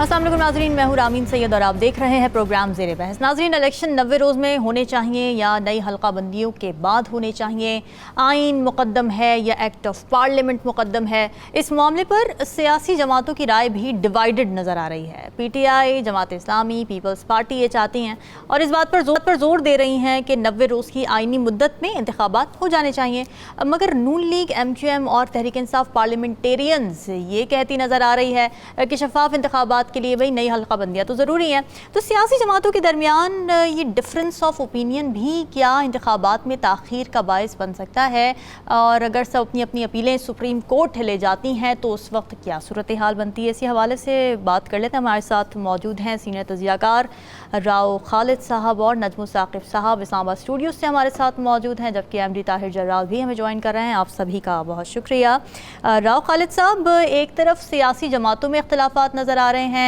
अस्सलाम वालेकुम नाज़रीन, मैं हूँ रामीन सैयद और आप देख रहे हैं प्रोग्राम ज़ेरे बहस। नाज़रीन, इलेक्शन 90 रोज़ में होने चाहिए या नई हल्का बंदियों के बाद होने चाहिए? आइन मुकद्दम है या एक्ट ऑफ पार्लियामेंट मुकद्दम है? इस मामले पर सियासी जमातों की राय भी डिवाइडेड नज़र आ रही है। PTI, Jamaat Islami, peoples party ये चाहती हैं और इस बात पर जोर दे रही हैं कि 90 रोज़ की आइनी मुद्दत में इंतखाबात हो जाने चाहिए, मगर नून लीग, MQM और तहरीक इंसाफ पार्लियामेंटेरियंस ये कहती नज़र आ रही है कि शफाफ इंतखाबात के लिए भाई नई हल्का बंदियाँ तो ज़रूरी हैं। तो सियासी जमातों के दरमियान ये डिफरेंस ऑफ ओपिनियन भी क्या इंतखाबात में ताख़ीर का बायस बन सकता है? और अगर सब अपनी अपनी अपीलें सुप्रीम कोर्ट ले जाती हैं तो उस वक्त क्या सूरत हाल बनती है? इसी हवाले से बात कर लेते हैं। हमारे साथ मौजूद हैं सीनियर तजियाकार राव खालिद साहब और नजमुल साकिब साहब इस्लामाबाद स्टूडियो से हमारे साथ मौजूद हैं, जबकि MD ताहिर जर्राल भी हमें ज्वाइन कर रहे हैं। आप सभी का बहुत शुक्रिया। राव खालिद साहब, एक तरफ सियासी जमातों में इख्तिलाफात नज़र आ रहे हैं,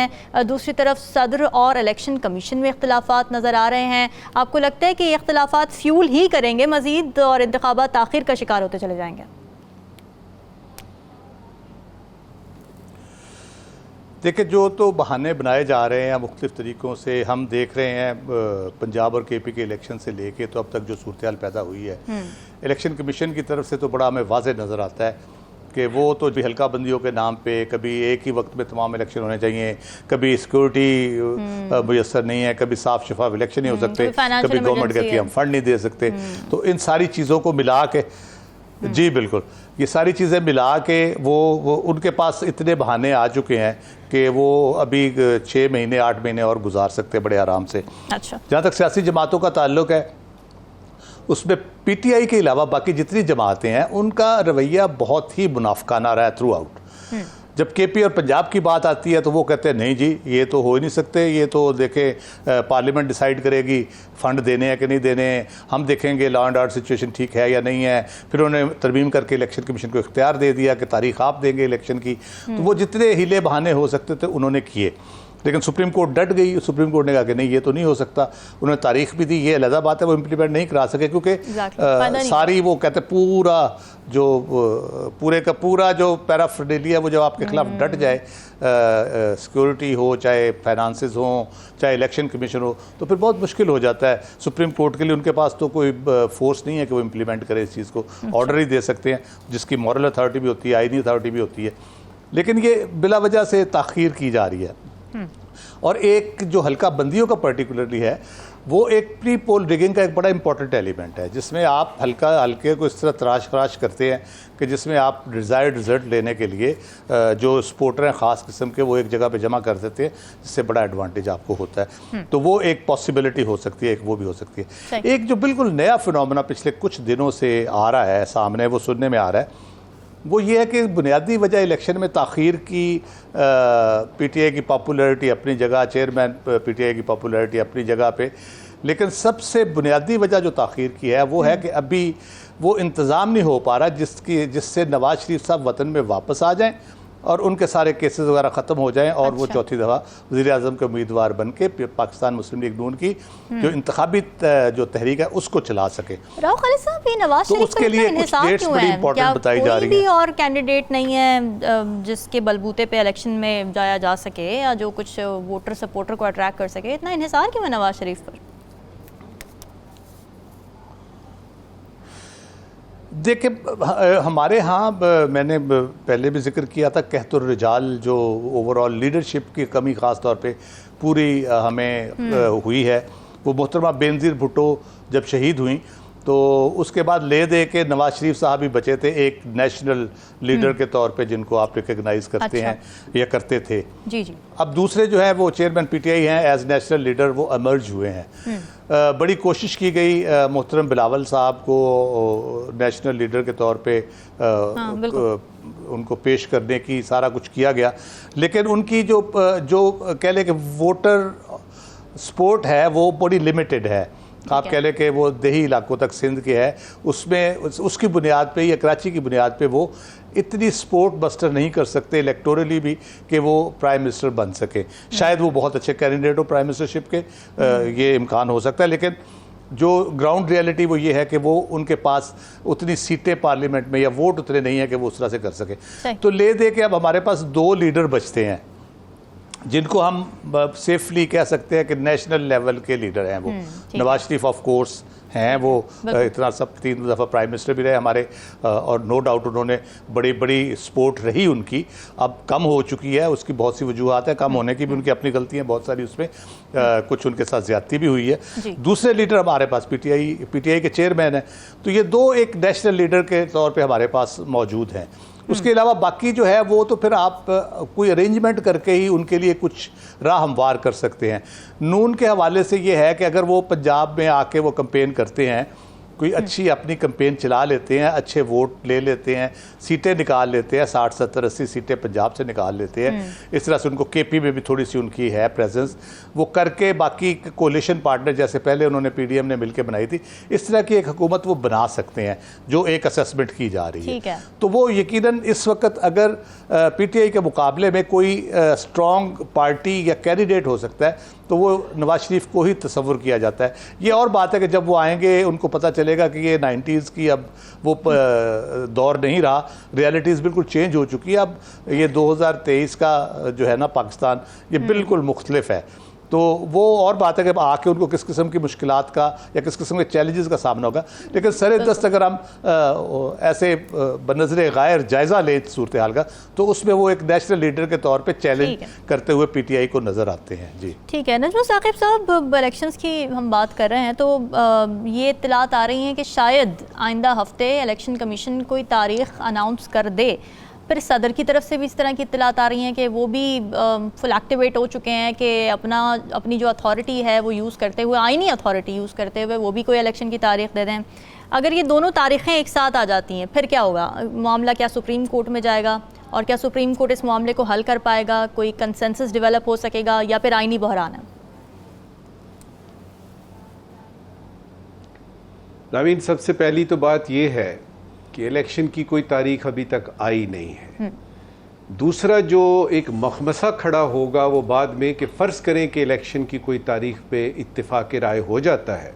दूसरी तरफ सदर और इलेक्शन कमीशन में इख्तिलाफात नज़र आ रहे हैं। आपको लगता है कि ये इख्तिलाफात फ्यूल ही करेंगे मज़ीद और इंतखाबात ताख़ीर का शिकार होते चले जाएंगे? देखिए, जो तो बहाने बनाए जा रहे हैं मुख्तलिफ़ तरीक़ों से, हम देख रहे हैं पंजाब और KP के इलेक्शन से लेके तो अब तक जो सूरत हाल पैदा हुई है, इलेक्शन कमीशन की तरफ से तो बड़ा हमें वाज़ेह नज़र आता है कि वो तो भी हल्का बंदियों के नाम पे कभी एक ही वक्त में तमाम इलेक्शन होने चाहिए, कभी सिक्योरिटी मुयसर नहीं है, कभी साफ शफाफ इलेक्शन नहीं हो सकते, कभी गवर्नमेंट कहती है हम फंड नहीं दे सकते। तो इन सारी चीज़ों को मिला के, जी बिल्कुल, ये सारी चीज़ें मिला के वो उनके पास इतने बहाने आ चुके हैं कि वो अभी 6 महीने 8 महीने और गुजार सकते हैं बड़े आराम से। अच्छा, जहाँ तक सियासी जमातों का ताल्लुक है, उसमें PTI के अलावा बाकी जितनी जमातें हैं उनका रवैया बहुत ही मुनाफिकाना रहा है थ्रू आउट। जब KP और पंजाब की बात आती है तो वो कहते हैं नहीं जी, ये तो हो ही नहीं सकते, ये तो देखें पार्लियामेंट डिसाइड करेगी फ़ंड देने हैं कि नहीं देने, हम देखेंगे लॉ एंड ऑर्डर सिचुएशन ठीक है या नहीं है। फिर उन्होंने तरमीम करके इलेक्शन कमीशन को इख्तियार दे दिया कि तारीख आप देंगे इलेक्शन की। तो वो जितने हीले बहाने हो सकते थे उन्होंने किए, लेकिन सुप्रीम कोर्ट डट गई। सुप्रीम कोर्ट ने कहा कि नहीं, ये तो नहीं हो सकता। उन्होंने तारीख भी दी, ये अलग बात है, वो इम्प्लीमेंट नहीं करा सके क्योंकि सारी वो कहते पूरा जो पूरे का पूरा जो पैराफर्नेलिया वो जब आपके खिलाफ डट जाए, सिक्योरिटी हो, चाहे फाइनेंसेस हो, चाहे इलेक्शन कमीशन हो, तो फिर बहुत मुश्किल हो जाता है सुप्रीम कोर्ट के लिए। उनके पास तो कोई फोर्स नहीं है कि वो इम्प्लीमेंट करे इस चीज़ को। ऑर्डर ही दे सकते हैं जिसकी मॉरल अथॉरिटी भी होती है, आइनी अथॉरिटी भी होती है, लेकिन ये बिला वजह से ताख़ीर की जा रही है। और एक जो हल्का बंदियों का पर्टिकुलरली है, वो एक प्री पोल रिगिंग का एक बड़ा इंपॉर्टेंट एलिमेंट है, जिसमें आप हल्के को इस तरह तराश करते हैं कि जिसमें आप डिज़ायर्ड रिजल्ट लेने के लिए जो सपोर्टर हैं ख़ास किस्म के, वो एक जगह पे जमा कर देते हैं, जिससे बड़ा एडवांटेज आपको होता है। तो वो एक पॉसिबिलिटी हो सकती है, एक वो भी हो सकती है। एक जो बिल्कुल नया फिनोमेना पिछले कुछ दिनों से आ रहा है सामने, वो सुनने में आ रहा है, वो ये है कि बुनियादी वजह इलेक्शन में ताख़ीर की PTI की पॉपुलैरिटी अपनी जगह, चेयरमैन PTI की पॉपुलैरिटी अपनी जगह पे, लेकिन सबसे बुनियादी वजह जो ताख़ीर की है वो है कि अभी वो इंतज़ाम नहीं हो पा रहा जिससे नवाज़ शरीफ साहब वतन में वापस आ जाएं और उनके सारे केसेस वगैरह ख़त्म हो जाएं और वो चौथी दफ़ा वज़ीर-ए-आज़म के उम्मीदवार बन के पाकिस्तान मुस्लिम लीग नून की जो इंतखाबी जो तहरीक है उसको चला सके। राव खालिद साहब, ये नवाज शरीफ तो उसके लिए कुछ डेट्स बड़ी इंपॉर्टेंट बताई जा रही है। और कैंडिडेट नहीं है जिसके बलबूते पे इलेक्शन में जाया जा सके या जो कुछ वोटर सपोर्टर को अट्रैक्ट कर सके, इतना इन्हिसार क्यों है नवाज शरीफ पर? देखिए, हमारे यहाँ मैंने पहले भी जिक्र किया था, कहतुर रिजाल जो ओवरऑल लीडरशिप की कमी ख़ास तौर पे पूरी हमें हुई है। वो मोहतरमा बेनज़ीर भुट्टो जब शहीद हुई तो उसके बाद ले दे के नवाज शरीफ साहब ही बचे थे एक नेशनल लीडर के तौर पे, जिनको आप रिकग्नाइज़ करते हैं या करते थे। जी जी। अब दूसरे जो है वो चेयरमैन PTI हैं एज नेशनल लीडर, वो एमर्ज हुए हैं। बड़ी कोशिश की गई मोहतरम बिलावल साहब को नेशनल लीडर के तौर पे उनको पेश करने की, सारा कुछ किया गया, लेकिन उनकी जो कह लें कि वोटर सपोर्ट है वो बड़ी लिमिटेड है। आप कह लें कि वो देही इलाकों तक सिंध के है, उसमें उसकी बुनियाद पे या कराची की बुनियाद पे वो इतनी सपोर्ट बस्टर नहीं कर सकते इलेक्टोरली भी कि वो प्राइम मिनिस्टर बन सके। शायद वो बहुत अच्छे कैंडिडेट हो प्राइम मिनिस्टरशिप के, ये इम्कान हो सकता है, लेकिन जो ग्राउंड रियलिटी वो ये है कि वो उनके पास उतनी सीटें पार्लियामेंट में या वोट उतने नहीं है कि वो उस तरह से कर सके। तो ले दे के अब हमारे पास 2 लीडर बचते हैं जिनको हम सेफली कह सकते हैं कि नेशनल लेवल के लीडर हैं वो। नवाज शरीफ ऑफ कोर्स हैं, वो इतना सब 3 दफ़ा प्राइम मिनिस्टर भी रहे हमारे, और नो डाउट उन्होंने बड़ी बड़ी सपोर्ट रही उनकी, अब कम हो चुकी है, उसकी बहुत सी वजूहत है, कम होने की भी उनकी अपनी गलतियाँ बहुत सारी, उसमें कुछ उनके साथ ज्यादती भी हुई है। दूसरे लीडर हमारे पास पीटीआई के चेयरमैन हैं, तो ये 2 एक नेशनल लीडर के तौर पर हमारे पास मौजूद हैं। उसके अलावा बाकी जो है वो तो फिर आप कोई अरेंजमेंट करके ही उनके लिए कुछ राह हमवार कर सकते हैं। नून के हवाले से ये है कि अगर वो पंजाब में आके वो कैंपेन करते हैं, कोई अच्छी अपनी कैंपेन चला लेते हैं, अच्छे वोट ले लेते हैं, सीटें निकाल लेते हैं, 60, 70, 80 सीटें पंजाब से निकाल लेते हैं, इस तरह से उनको केपी में भी थोड़ी सी उनकी है प्रेजेंस, वो करके बाकी कोलिशन पार्टनर जैसे पहले उन्होंने पीडीएम ने मिलकर बनाई थी, इस तरह की एक हुकूमत वो बना सकते हैं, जो एक असेसमेंट की जा रही है। तो वो यकीनन इस वक्त अगर पीटीआई के मुकाबले में कोई स्ट्रॉन्ग पार्टी या कैंडिडेट हो सकता है तो वो नवाज शरीफ को ही तस्वुर किया जाता है। ये और बात है कि जब वो आएंगे उनको पता चलेगा कि ये 90s की अब वो दौर नहीं रहा, रियलिटीज़ बिल्कुल चेंज हो चुकी है। अब ये 2023 का जो है ना पाकिस्तान, ये बिल्कुल मुख्तलिफ है। तो वो और बात है कि आके उनको किस किस्म की मुश्किलात का या किस किस्म के चैलेंजेस का सामना होगा, लेकिन सरे दस्त अगर हम ऐसे बनज़रे गायर जायज़ा लें सूरत हाल का, तो उसमें वो एक नेशनल लीडर के तौर पे चैलेंज करते हुए पीटीआई को नज़र आते हैं। जी ठीक है। नजमुल साकिब साहब, इलेक्शंस की हम बात कर रहे हैं तो ये इत्तलात आ रही हैं कि शायद आइंदा हफ्ते इलेक्शन कमीशन कोई तारीख अनाउंस कर दे। फिर सदर की तरफ से भी इस तरह की इत्तलात आ रही हैं कि वो भी फुल एक्टिवेट हो चुके हैं कि अपनी जो अथॉरिटी है वो यूज़ करते हुए, आइनी अथॉरिटी यूज़ करते हुए वो भी कोई इलेक्शन की तारीख दे दें। अगर ये दोनों तारीखें एक साथ आ जाती हैं फिर क्या होगा? मामला क्या सुप्रीम कोर्ट में जाएगा और क्या सुप्रीम कोर्ट इस मामले को हल कर पाएगा? कोई कंसेंसस डेवलप हो सकेगा या फिर आइनी बहरान है? नवीन, सबसे पहली तो बात ये है कि इलेक्शन की कोई तारीख अभी तक आई नहीं है। दूसरा जो एक मखमसा खड़ा होगा वो बाद में कि फ़र्ज़ करें कि इलेक्शन की कोई तारीख पे इत्तेफाक राय हो जाता है,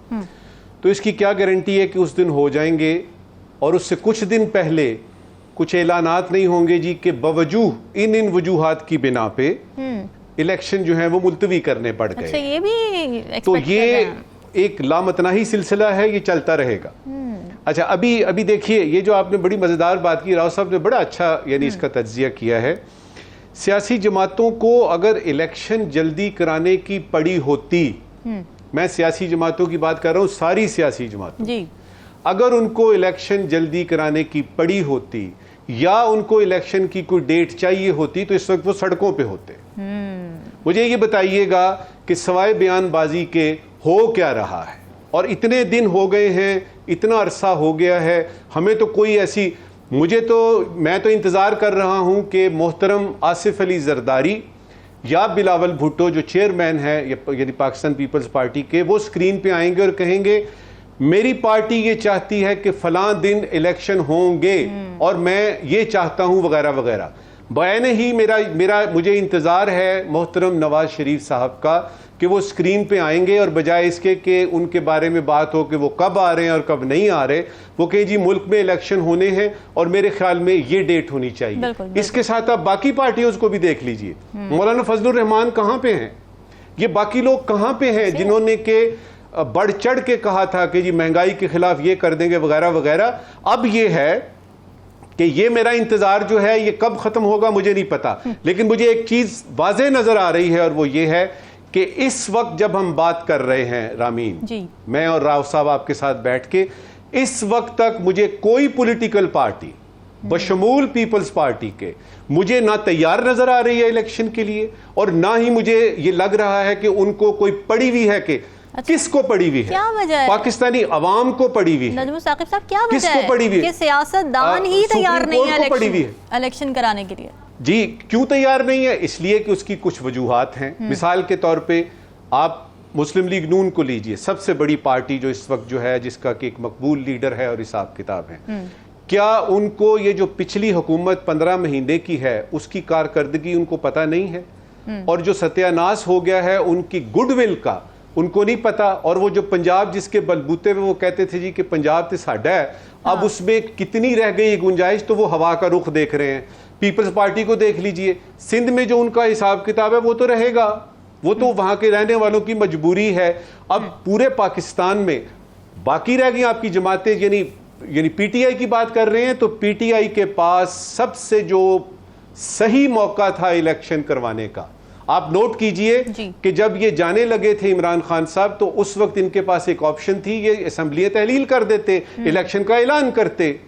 तो इसकी क्या गारंटी है कि उस दिन हो जाएंगे और उससे कुछ दिन पहले कुछ ऐलानात नहीं होंगे जी के बावजूद इन वजूहात की बिना पे इलेक्शन जो है वो मुलतवी करने पड़ गए। अच्छा, ये भी तो ये एक लामतनाही सिलसिला है, ये चलता रहेगा। अच्छा, अभी देखिए, ये जो आपने बड़ी मज़ेदार बात की, राव साहब ने बड़ा अच्छा यानी इसका तज्जिया किया है। सियासी जमातों को अगर इलेक्शन जल्दी कराने की पड़ी होती, मैं सियासी जमातों की बात कर रहा हूँ, सारी सियासी जमातों जी, अगर उनको इलेक्शन जल्दी कराने की पड़ी होती या उनको इलेक्शन की कोई डेट चाहिए होती तो इस वक्त वो सड़कों पे होते। मुझे ये बताइएगा कि सवाए बयानबाजी के हो क्या रहा है? और इतने दिन हो गए हैं, इतना अरसा हो गया है, हमें तो कोई ऐसी, मैं तो इंतज़ार कर रहा हूं कि मोहतरम आसिफ अली जरदारी या बिलावल भुट्टो जो चेयरमैन है यानी पाकिस्तान पीपल्स पार्टी के, वो स्क्रीन पे आएंगे और कहेंगे मेरी पार्टी ये चाहती है कि फलां दिन इलेक्शन होंगे और मैं ये चाहता हूं वगैरह वगैरह। बयान ही मुझे इंतज़ार है मोहतरम नवाज शरीफ साहब का कि वो स्क्रीन पे आएंगे और बजाय इसके कि उनके बारे में बात हो कि वो कब आ रहे हैं और कब नहीं आ रहे, वो कहें जी मुल्क में इलेक्शन होने हैं और मेरे ख्याल में ये डेट होनी चाहिए। बिल्कुल। इसके साथ आप बाकी पार्टियों को भी देख लीजिए, मौलाना फजलुर रहमान कहाँ पे हैं? ये बाकी लोग कहाँ पे हैं जिन्होंने के बढ़ चढ़ के कहा था कि जी महंगाई के खिलाफ ये कर देंगे वगैरह वगैरह। अब ये है कि ये मेरा इंतजार जो है ये कब खत्म होगा मुझे नहीं पता, लेकिन मुझे एक चीज वाज़ेह नजर आ रही है और वो ये है कि इस वक्त जब हम बात कर रहे हैं रामीन जी, मैं और राव साहब आपके साथ बैठ के, इस वक्त तक मुझे कोई पॉलिटिकल पार्टी बशमूल पीपल्स पार्टी के मुझे ना तैयार नजर आ रही है इलेक्शन के लिए और ना ही मुझे ये लग रहा है कि उनको कोई पड़ी हुई है कि किसको पड़ी हुई है? क्या वजह है? पाकिस्तानी अवाम को पड़ी हुई है। नजमुल साकिब साहब, क्या वजह किसको पड़ी हुई है? कि सियासतदान ही तैयार नहीं है इलेक्शन कराने के लिए। जी, क्यों तैयार नहीं है? इसलिए कि उसकी कुछ वजूहात हैं। मिसाल के तौर पे आप मुस्लिम लीग नून को लीजिए, सबसे बड़ी पार्टी जो इस वक्त जो है जिसका कि एक मकबूल लीडर है और हिसाब किताब है, क्या उनको ये जो पिछली हुकूमत 15 महीने की है उसकी कारकर्दगी उनको पता नहीं है? और जो सत्यानाश हो गया है उनकी गुडविल का, उनको नहीं पता। और वो जो पंजाब जिसके बलबूते पे वो कहते थे जी कि पंजाब तो साडा है, अब उसमें कितनी रह गई गुंजाइश, तो वो हवा का रुख देख रहे हैं। पीपल्स पार्टी को देख लीजिए, सिंध में जो उनका हिसाब किताब है वो तो रहेगा, वो तो वहां के रहने वालों की मजबूरी है। अब पूरे पाकिस्तान में बाकी रह गई आपकी जमातें, यानी पीटीआई की बात कर रहे हैं, तो पीटीआई के पास सबसे जो सही मौका था इलेक्शन करवाने का। आप नोट कीजिए कि जब ये जाने लगे थे इमरान खान साहब, तो उस वक्त इनके पास एक ऑप्शन थी, ये असेंबली तहलील कर देते, इलेक्शन का ऐलान करते।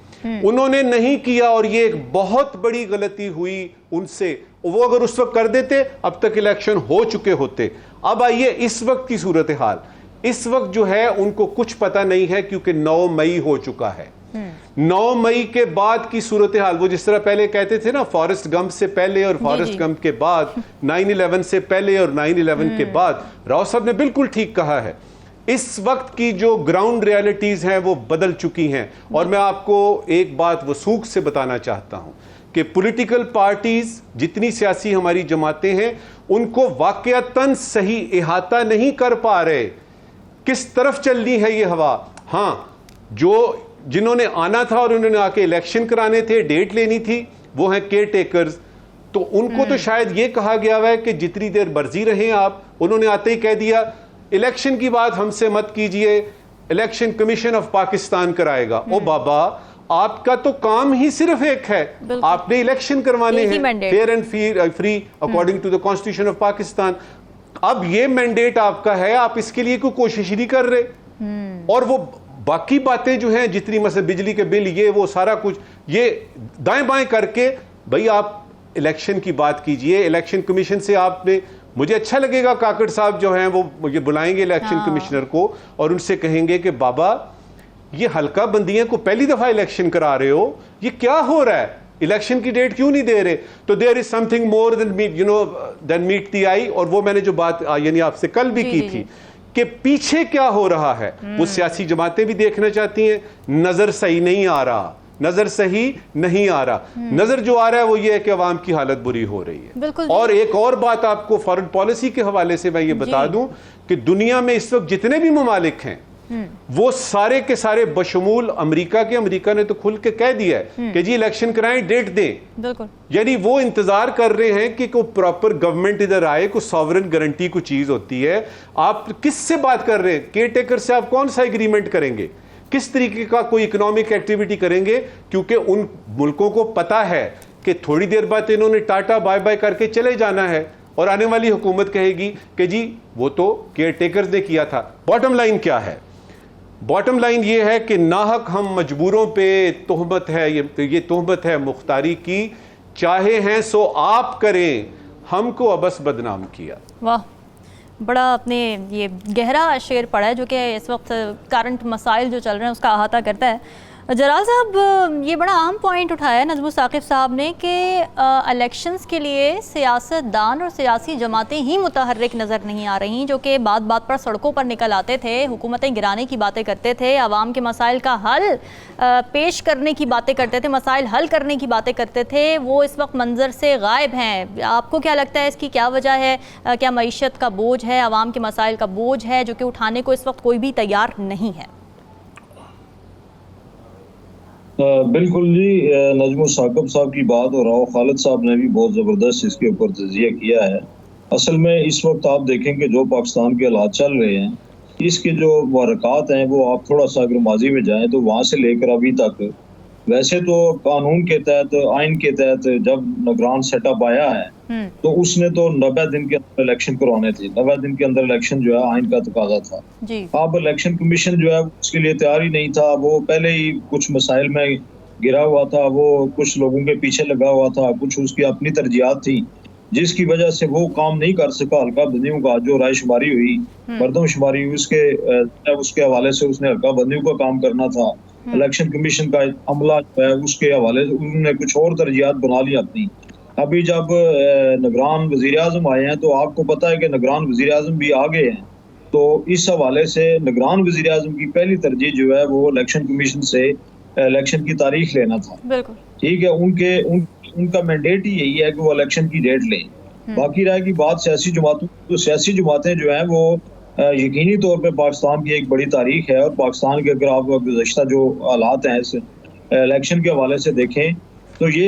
उन्होंने नहीं किया और ये एक बहुत बड़ी गलती हुई उनसे। वो अगर उस वक्त कर देते, अब तक इलेक्शन हो चुके होते। अब आइए इस वक्त की सूरत हाल। इस वक्त जो है उनको कुछ पता नहीं है, क्योंकि 9 मई हो चुका है। 9 मई के बाद की सूरत हाल, वो जिस तरह पहले कहते थे ना, फॉरेस्ट गंप से पहले और फॉरेस्ट गंप के बाद, 9/11 से पहले और 9/11 के बाद, राव साहब ने बिल्कुल ठीक कहा है। इस वक्त की जो ग्राउंड रियलिटीज हैं वो बदल चुकी हैं। और मैं आपको एक बात वसूख से बताना चाहता हूं कि पॉलिटिकल पार्टीज, जितनी सियासी हमारी जमातें हैं, उनको वाकयातन सही इहाता नहीं कर पा रहे किस तरफ चलनी है ये हवा। हाँ, जिन्होंने आना था और उन्होंने आके इलेक्शन कराने थे, डेट लेनी थी, वो हैं केयर टेकर्स। तो उनको तो शायद ये कहा गया है कि जितनी देर मर्जी रहें आप। उन्होंने आते ही कह दिया इलेक्शन की बात हमसे मत कीजिए, इलेक्शन कमीशन ऑफ पाकिस्तान कराएगा। ओ बाबा, आपका तो काम ही सिर्फ एक है, आपने इलेक्शन करवाने हैं, fair and free according to the constitution of Pakistan. अब ये मैंडेट आपका है, आप इसके लिए कोई कोशिश नहीं कर रहे। और वो बाकी बातें जो हैं, जितनी मतलब बिजली के बिल, ये वो सारा कुछ, ये दाएं बाएं करके, भाई आप इलेक्शन की बात कीजिए। इलेक्शन कमीशन से आपने, मुझे अच्छा लगेगा काकड़ साहब जो हैं वो ये बुलाएंगे इलेक्शन कमिश्नर को और उनसे कहेंगे कि बाबा, ये हल्का बंदियां को पहली दफा इलेक्शन करा रहे हो, ये क्या हो रहा है, इलेक्शन की डेट क्यों नहीं दे रहे? तो there is something more than meet the eye. और वो मैंने जो बात यानी आपसे कल भी की थी कि पीछे क्या हो रहा है, वो सियासी जमातें भी देखना चाहती हैं। नजर सही नहीं आ रहा, नजर सही नहीं आ रहा। नजर जो आ रहा है वो ये है कि अवाम की हालत बुरी हो रही है। और एक और बात आपको फॉरेन पॉलिसी के हवाले से मैं ये बता दूं कि दुनिया में इस वक्त जितने भी ममालिक हैं, वो सारे के सारे बशमूल अमेरिका ने तो खुल के कह दिया है कि जी इलेक्शन कराएं, डेट दें। यानी वो इंतजार कर रहे हैं कि कोई प्रॉपर गवर्नमेंट इधर आए, कोई सॉवरेन गारंटी कोई चीज होती है। आप किससे बात कर रहे हैं? केयर टेकर से आप कौन सा एग्रीमेंट करेंगे? किस तरीके का कोई इकोनॉमिक एक्टिविटी करेंगे? क्योंकि उन मुल्कों को पता है कि थोड़ी देर बाद इन्होंने टाटा बाय बाय करके चले जाना है और आने वाली हुकूमत कहेगी कि जी वो तो केयर टेकर्स ने किया था। बॉटम लाइन क्या है? बॉटम लाइन ये है कि नाहक हम मजबूरों पे तोहमत है, ये तोहमत है मुख्तारी की, चाहे हैं सो आप करें, हमको अबस बदनाम किया। वाह, बड़ा आपने ये गहरा शेर पढ़ा है जो कि इस वक्त करंट मसाइल जो चल रहे हैं उसका अहाता करता है। जलाल साहब, ये बड़ा अहम पॉइंट उठाया है नजमुल साकिब साहब ने कि इलेक्शंस के लिए सियासतदान और सियासी जमातें ही मुतहर्रिक नज़र नहीं आ रही, जो कि बात बात पर सड़कों पर निकल आते थे, हुकूमतें गिराने की बातें करते थे, आवाम के मसाइल का हल पेश करने की बातें करते थे, मसाइल हल करने की बातें करते थे। वो इस वक्त मंजर से गायब हैं। आपको क्या लगता है इसकी क्या वजह है? क्या मईशत का बोझ है, आवाम के मसाइल का बोझ है जो कि उठाने को इस वक्त कोई भी तैयार नहीं है? बिल्कुल जी, नजमुल साकिब साहब की बात और राव खालिद साहब ने भी बहुत ज़बरदस्त इसके ऊपर तजिया किया है। असल में इस वक्त आप देखें कि जो पाकिस्तान के हालात चल रहे हैं, इसके जो वारकात हैं वो आप थोड़ा सा अगर माजी में जाएं तो वहाँ से लेकर अभी तक, वैसे तो कानून के तहत, आइन के तहत जब निगरान सेटअप आया है तो उसने तो 90 दिन के अंदर इलेक्शन करवाने थे। 90 दिन के अंदर इलेक्शन जो है आइन का तकाजा था। अब इलेक्शन कमीशन जो है उसके लिए तैयार ही नहीं था। वो पहले ही कुछ मसाइल में गिरा हुआ था, वो कुछ लोगों के पीछे लगा हुआ था, कुछ उसकी अपनी तरजीहात थी जिसकी वजह से वो काम नहीं कर सका। हल्का बंदियों का जो रायशुमारी हुई, मरदमशुमारी हुई, उसके हवाले से उसने हल्का बंदियों का काम करना था। इलेक्शन कमीशन का अमला जो है उसके हवाले से उन्होंने कुछ और तरजीहात बना ली अपनी। अभी जब निगरान वजीर आज़म आए हैं तो आपको पता है कि निगरान वजीर आज़म भी आ गए हैं, तो इस हवाले से निगरान वजीर आज़म की पहली तरजीह जो है वो इलेक्शन कमीशन से इलेक्शन की तारीख लेना था। ठीक है, उनका मैंडेट ही यही है कि वो इलेक्शन की डेट लें। बाकी रह की बात सियासी जमातों, तो सियासी जमातें जो हैं वो यकीनी तौर पे पाकिस्तान की एक बड़ी तारीख है, और पाकिस्तान के अगर आप गुज़श्ता जो हालात हैं इस इलेक्शन के हवाले से देखें तो ये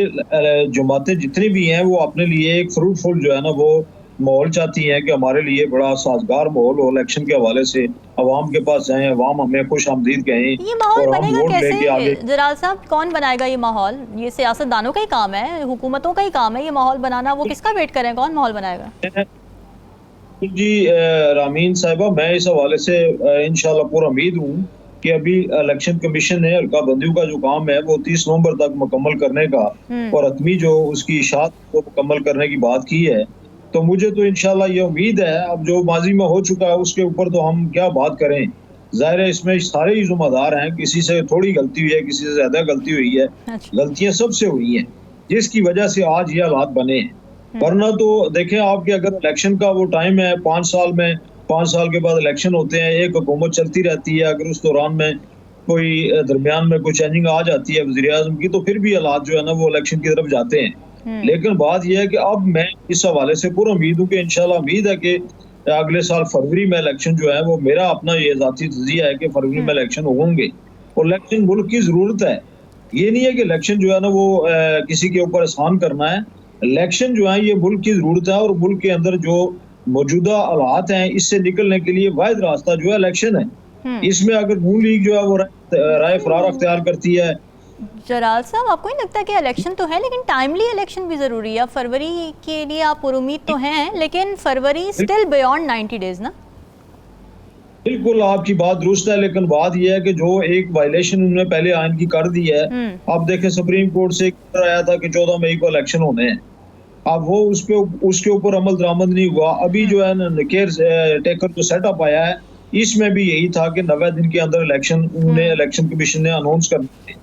जमातें जितनी भी हैं वो अपने लिए एक फ्रूटफुल जो है ना वो माहौल चाहती हैं कि हमारे लिए बड़ा साजगार माहौल हो, इलेक्शन के हवाले से अवाम के पास जाएं, अवाम हमें खुश आमदीद कहें। ये माहौल और हम बनेगा वोट लेके आगे। कैसे जलाल साहब, कौन बनाएगा ये माहौल? ये सियासतदानों का ही काम है, हुकूमतों का ही काम है ये माहौल बनाना। वो किसका वेट करें, कौन माहौल बनाएगा? जी रामीन साहिबा, मैं इस हवाले से इंशाल्लाह पूरा उम्मीद हूँ कि अभी इलेक्शन कमीशन ने हल्का बंदियों का जो काम है वो 30 नवंबर तक मुकम्मल करने का और हतमी जो उसकी इशात को मुकम्मल करने की बात की है। तो मुझे तो इंशाल्लाह ये उम्मीद है, अब जो माजी में हो चुका है उसके ऊपर तो हम क्या बात करें। जाहिर है इसमें सारे ही जिम्मेदार हैं, किसी से थोड़ी गलती हुई है, किसी से ज्यादा गलती हुई है, गलतियां सबसे हुई हैं जिसकी वजह से आज ये हालात बने हैं। वरना तो देखें आपके अगर इलेक्शन का वो टाइम है 5 साल में, 5 साल के बाद इलेक्शन होते हैं, एक हुकूमत चलती रहती है, अगर उस दौरान में कोई दरमियान में कोई चेंजिंग आ जाती है वज़ीर आज़म की तो फिर भी हालात जो है ना वो इलेक्शन की तरफ जाते हैं। लेकिन बात यह है कि अब मैं इस हवाले से पूरा उम्मीद हूँ कि इंशाल्लाह उम्मीद है कि अगले साल फरवरी में इलेक्शन जो है वो मेरा अपना ये ज़ाती तज़िया है कि फरवरी में इलेक्शन होंगे और इलेक्शन मुल्क की ज़रूरत है। ये नहीं है कि इलेक्शन जो है ना वो किसी के ऊपर आसान करना है। इलेक्शन जो है ये मुल्क की ज़रूरत है और मुल्क के अंदर जो मौजूदा हालात हैं इससे निकलने के लिए वाहिद रास्ता जो है इलेक्शन है। इसमें अगर नून लीग जो है वो राय फरार अख्तियार करती है। जलाल साहब, आपको नहीं लगता कि इलेक्शन तो है लेकिन टाइमली इलेक्शन भी ज़रूरी है? फरवरी के लिए आप उम्मीद तो हैं, लेकिन फरवरी स्टिल बियॉन्ड 90 डेज ना? बिल्कुल आपकी बात दुरुस्त है, लेकिन बात यह है कि जो एक वायलेशन उन्होंने पहले आइन की कर दी है, अब देखें सुप्रीम कोर्ट से एक आया था कि 14 मई को इलेक्शन होने हैं। अब वो उसके ऊपर अमल दरामद नहीं हुआ। अभी जो है केयर टेकर जो सेटअप आया है इसमें भी यही था कि 90 दिन के अंदर इलेक्शन उन्होंने इलेक्शन कमीशन ने अनाउंस कर दिए।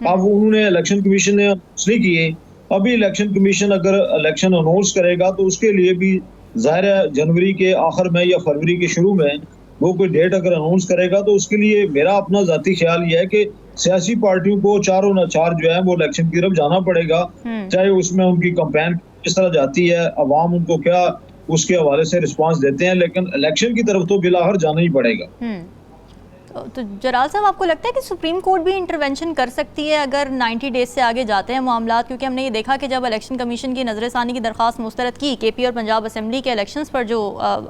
अब उन्होंने इलेक्शन कमीशन ने अनाउंस नहीं किए। अभी इलेक्शन कमीशन अगर इलेक्शन अनाउंस करेगा तो उसके लिए भी जाहिर है जनवरी के आखिर में या फरवरी के शुरू में वो कोई डेट अगर अनाउंस करेगा तो उसके लिए मेरा अपना जाती ख्याल ये है कि सियासी पार्टियों को चारों न चार जो है वो इलेक्शन की तरफ जाना पड़ेगा, चाहे उसमें उनकी कैंपेन किस तरह जाती है, अवाम उनको क्या उसके हवाले से रिस्पांस देते हैं, लेकिन इलेक्शन की तरफ तो बिलाहर जाना ही पड़ेगा। तो जलाल साहब, आपको लगता है कि सुप्रीम कोर्ट भी इंटरवेंशन कर सकती है अगर 90 डेज से आगे जाते हैं मामला? क्योंकि हमने ये देखा कि जब इलेक्शन कमीशन की नज़रसानी की दरख्वास्त मुस्तरद की केपी और पंजाब असम्बली के इलेक्शंस पर जो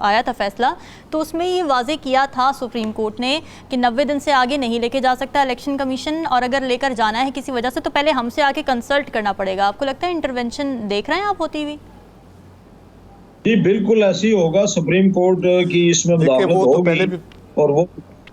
आया था फैसला, तो उसमें ये वाजे किया था सुप्रीम कोर्ट ने कि 90 दिन से आगे नहीं लेके जा सकता इलेक्शन कमीशन, और अगर लेकर जाना है किसी वजह से तो पहले हमसे आके कंसल्ट करना पड़ेगा। आपको लगता है इंटरवेंशन देख रहे हैं आप होती हुई? जी बिल्कुल ऐसे ही होगा। सुप्रीम कोर्ट की इसमें मुदाखलत होगी और वो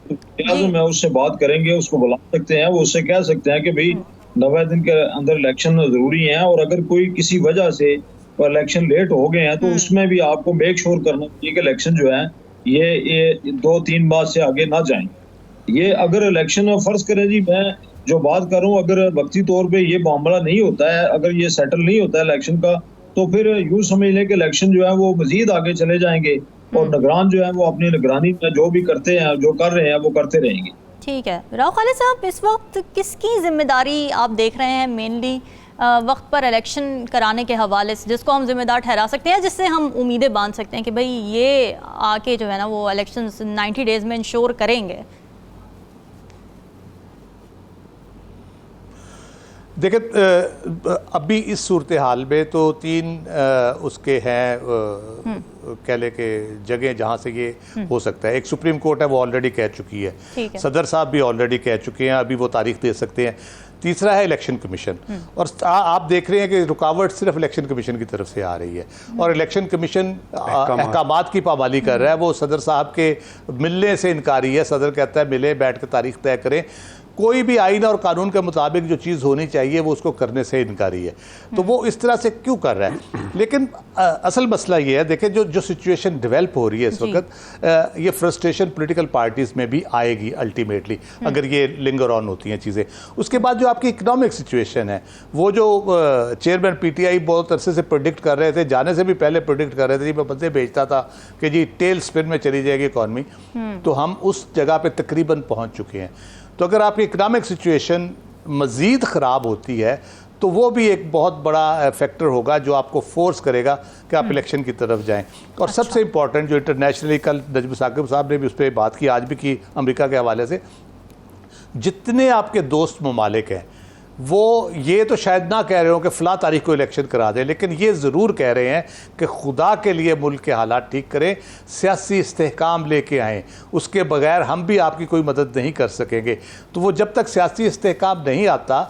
मैं उससे बात करेंगे, उसको बुला सकते हैं, वो उससे कह सकते हैं कि भाई 90 दिन के अंदर इलेक्शन जरूरी है और अगर कोई किसी वजह से इलेक्शन लेट हो गए हैं तो उसमें भी आपको मेक श्योर करना चाहिए कि इलेक्शन जो है ये 2-3 माह से आगे ना जाएं। ये अगर इलेक्शन फर्ज करें जी, मैं जो बात कर रहा हूँ, अगर वक्ती तौर पे ये मामला नहीं होता है, अगर ये सेटल नहीं होता है इलेक्शन का, तो फिर यूँ समझ लें कि इलेक्शन जो है वो मजीद आगे चले जाएंगे और निगरान जो है वो अपनी निगरानी में जो भी करते हैं, जो कर रहे हैं वो करते रहेंगे। ठीक है। राव खालिद साहब, इस वक्त किसकी जिम्मेदारी आप देख रहे हैं मेनली वक्त पर इलेक्शन कराने के हवाले से, जिसको हम जिम्मेदार ठहरा सकते हैं, जिससे हम उम्मीदें बांध सकते हैं कि भाई ये आके जो है ना वो इलेक्शन 90 डेज में इंश्योर करेंगे? देखिए, अभी इस सूरत हाल में तो 3 उसके हैं कह ले के जगह जहाँ से ये हो सकता है। एक सुप्रीम कोर्ट है, वो ऑलरेडी कह चुकी है, सदर साहब भी ऑलरेडी कह चुके हैं, अभी वो तारीख दे सकते हैं। तीसरा है इलेक्शन कमीशन, और आप देख रहे हैं कि रुकावट सिर्फ इलेक्शन कमीशन की तरफ से आ रही है और इलेक्शन कमीशन अहकामात की पाबंदी कर रहा है। वो सदर साहब के मिलने से इनकारी है। सदर कहता है मिले, बैठ कर तारीख तय करें। कोई भी आइन और कानून के मुताबिक जो चीज़ होनी चाहिए वो उसको करने से इनकारी है। तो वो इस तरह से क्यों कर रहा है? लेकिन असल मसला ये है, देखें जो सिचुएशन डेवलप हो रही है इस वक्त, ये फ्रस्ट्रेशन पॉलिटिकल पार्टीज़ में भी आएगी अल्टीमेटली, अगर ये लिंगर ऑन होती हैं चीज़ें। उसके बाद जो आपकी इकनॉमिक सिचुएशन है, वो जो चेयरमैन PTI बहुत अरसे से प्रोडिक्ट कर रहे थे, जाने से भी पहले प्रोडिक्ट कर रहे थे, मैं बंदे भेजता था कि जी टेल स्पिन में चली जाएगी इकॉनमी, तो हम उस जगह पर तकरीबन पहुँच चुके हैं। तो अगर आपकी इकनॉमिक सिचुएशन मज़ीद ख़राब होती है तो वो भी एक बहुत बड़ा फैक्टर होगा जो आपको फोर्स करेगा कि आप इलेक्शन की तरफ जाएं। और सबसे इम्पॉर्टेंट जो इंटरनेशनली, कल नजम साकिब साहब ने भी उस पर बात की, आज भी की अमेरिका के हवाले से, जितने आपके दोस्त ममालिक हैं वो ये तो शायद ना कह रहे हो कि फ़लाँ तारीख को इलेक्शन करा दें, लेकिन ये ज़रूर कह रहे हैं कि खुदा के लिए मुल्क के हालात ठीक करें, सियासी इस्तेहकाम लेके आएँ, उसके बगैर हम भी आपकी कोई मदद नहीं कर सकेंगे। तो वो जब तक सियासी इस्तेहकाम नहीं आता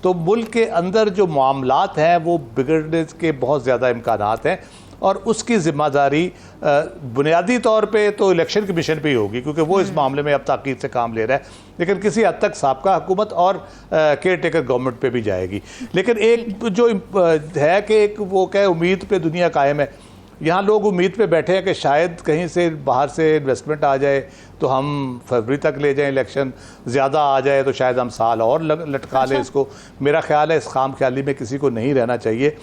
तो मुल्क के अंदर जो मामलात हैं वो बिगड़ने के बहुत ज़्यादा इम्कानात हैं, और उसकी ज़िम्मेदारी बुनियादी तौर पे तो इलेक्शन कमीशन पे ही होगी, क्योंकि वो इस मामले में अब ताक़ीद से काम ले रहा है, लेकिन किसी हद तक साबका हुकूमत और केयर टेकर गवर्नमेंट पे भी जाएगी। लेकिन एक जो है कि एक वो क्या उम्मीद पे दुनिया कायम है, यहाँ लोग उम्मीद पे बैठे हैं कि शायद कहीं से बाहर से इन्वेस्टमेंट आ जाए तो हम फरवरी तक ले जाएं, इलेक्शन ज़्यादा आ जाए तो शायद हम साल और लटका लें इसको। मेरा ख्याल है इस खाम ख्याली में किसी को नहीं रहना चाहिए।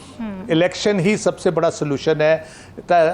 इलेक्शन ही सबसे बड़ा सलूशन है,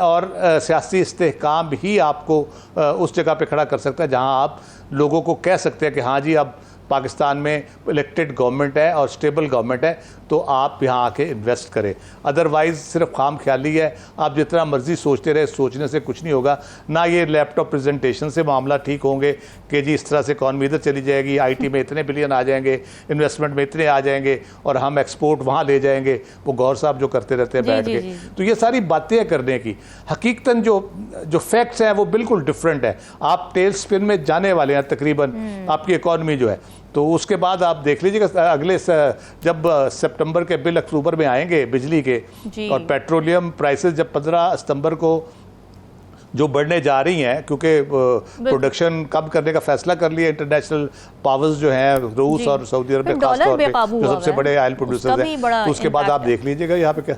और सियासी इस्तेहकाम ही आपको उस जगह पे खड़ा कर सकता है जहाँ आप लोगों को कह सकते हैं कि हाँ जी अब पाकिस्तान में इलेक्टेड गवर्नमेंट है और स्टेबल गवर्नमेंट है, तो आप यहाँ आके इन्वेस्ट करें। अदरवाइज़ सिर्फ खाम ख्याली है, आप जितना मर्जी सोचते रहे, सोचने से कुछ नहीं होगा। ना ये लैपटॉप प्रेजेंटेशन से मामला ठीक होंगे कि जी इस तरह से इकॉनमी इधर चली जाएगी, आईटी में इतने बिलियन आ जाएंगे, इन्वेस्टमेंट में इतने आ जाएंगे और हम एक्सपोर्ट वहाँ ले जाएंगे, वो गौर साहब जो करते रहते हैं बैठ के। तो ये सारी बातें करने की हकीकतन जो फैक्ट्स हैं वो बिल्कुल डिफरेंट है। आप टेल स्पिन में जाने वाले हैं तकरीबन आपकी इकॉनमी जो है। तो उसके बाद आप देख लीजिएगा अगले जब सितंबर के बिल अक्टूबर में आएंगे बिजली के, और पेट्रोलियम प्राइसेस जब 15 सितंबर को जो बढ़ने जा रही हैं, क्योंकि प्रोडक्शन कम करने का फैसला कर लिया इंटरनेशनल पावर्स जो हैं, रूस और सऊदी अरब में खास तौर पे जो सबसे बड़े ऑयल प्रोड्यूसर्स हैं। तो उसके बाद आप देख लीजिएगा यहाँ पे क्या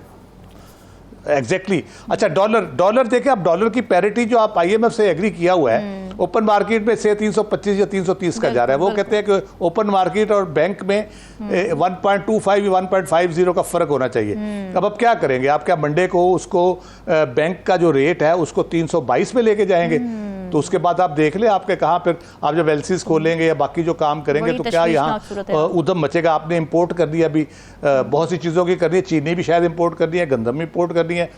एग्जैक्टली अच्छा डॉलर देखें आप, डॉलर की पैरिटी जो आप IMF से एग्री किया हुआ है ओपन मार्केट में से 325 या 330 का जा रहा है। वो कहते हैं कि ओपन मार्केट और बैंक में 1.25 या 1.50 का फ़र्क होना चाहिए। अब क्या करेंगे आप? क्या मंडे को उसको बैंक का जो रेट है उसको 322 में लेके जाएंगे? तो उसके बाद आप देख लें आपके कहाँ फिर आप जब एलसीज खोलेंगे या बाकी जो काम करेंगे तो क्या यहाँ उधम मचेगा। आपने इंपोर्ट कर दिया, अभी बहुत सी चीज़ों की करनी है, चीनी भी शायद इंपोर्ट करनी है, गंदम भी इंपोर्ट करनी है,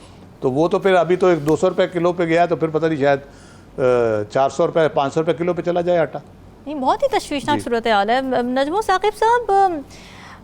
तो वो तो फिर अभी तो 200 रुपये किलो पे गया, तो फिर पता नहीं शायद 400 रुपये 500 रुपये किलो पे चला जाए आटा। नहीं, बहुत ही तशवीशनाक सूरत हाल है। नजमो साकिब साहब,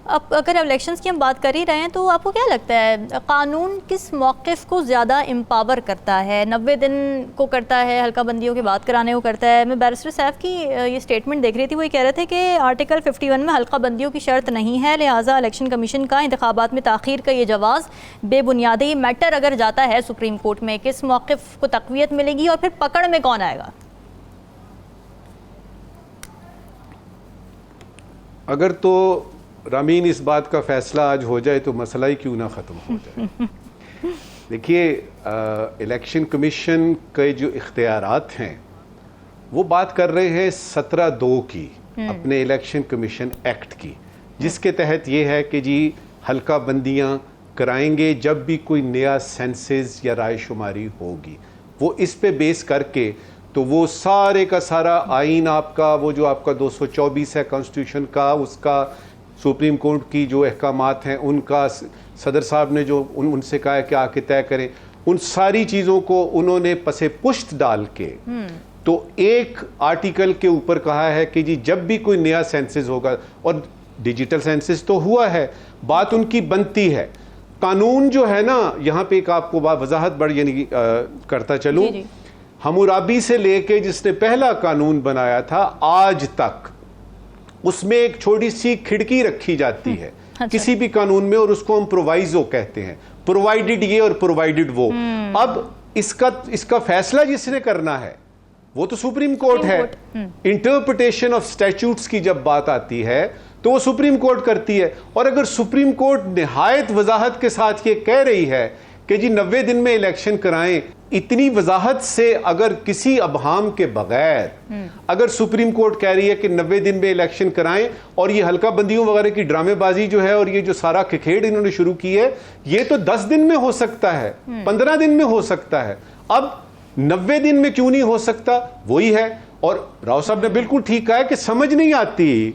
अब अगर इलेक्शंस की हम बात कर ही रहे हैं तो आपको क्या लगता है कानून किस मौक़िफ़ को ज़्यादा एम्पावर करता है? 90 दिन को करता है, हल्का बंदियों की बात कराने को करता है? मैं बैरिस्टर साहब की ये स्टेटमेंट देख रही थी, वो ये कह रहे थे कि आर्टिकल 51 में हल्का बंदियों की शर्त नहीं है, लिहाजा इलेक्शन कमीशन का इंतखाबात में ताख़ीर का ये जवाज़ बेबुनियादी। मैटर अगर जाता है सुप्रीम कोर्ट में, किस मौक़िफ़ को तक़वियत मिलेगी और फिर पकड़ में कौन आएगा? अगर तो रामीन इस बात का फैसला आज हो जाए तो मसला ही क्यों ना ख़त्म हो जाए। देखिए, इलेक्शन कमीशन के जो इख्तियारात हैं वो बात कर रहे हैं 17(2) की, अपने इलेक्शन कमीशन एक्ट की, जिसके तहत ये है कि जी हल्का बंदियाँ कराएंगे जब भी कोई नया सेंसस या रायशुमारी होगी। वो इस पे बेस करके तो वो सारे का सारा आइन आपका, वो जो आपका 224 है कॉन्स्टिट्यूशन का, उसका सुप्रीम कोर्ट की जो अहकामात हैं उनका, सदर साहब ने जो उनसे कहा है कि आके तय करें, उन सारी चीज़ों को उन्होंने पसे पुश्त डाल के तो एक आर्टिकल के ऊपर कहा है कि जी जब भी कोई नया सेंसस होगा, और डिजिटल सेंसस तो हुआ है, बात उनकी बनती है। कानून जो है ना, यहाँ पे एक आपको वजाहत बड़ी यानी करता चलूँ, हम्मुराबी से लेके जिसने पहला कानून बनाया था आज तक, उसमें एक छोटी सी खिड़की रखी जाती है किसी भी कानून में, और उसको हम प्रोवाइजो कहते हैं, प्रोवाइडेड ये और प्रोवाइडेड वो। अब इसका फैसला जिसने करना है वो तो सुप्रीम कोर्ट है। इंटरप्रिटेशन ऑफ स्टैट्यूट्स की जब बात आती है तो वो सुप्रीम कोर्ट करती है। और अगर सुप्रीम कोर्ट निहायत वजाहत के साथ ये कह रही है कि जी 90 दिन में इलेक्शन कराएं, इतनी वजाहत से अगर किसी अबहाम के बगैर अगर सुप्रीम कोर्ट कह रही है कि 90 दिन में इलेक्शन कराएं, और ये हल्का बंदियों वगैरह की ड्रामेबाजी जो है और ये जो सारा खिखेड़ इन्होंने शुरू की है, ये तो 10 दिन में हो सकता है, 15 दिन में हो सकता है, अब 90 दिन में क्यों नहीं हो सकता? वही है। और राव साहब ने बिल्कुल ठीक कहा है कि समझ नहीं आती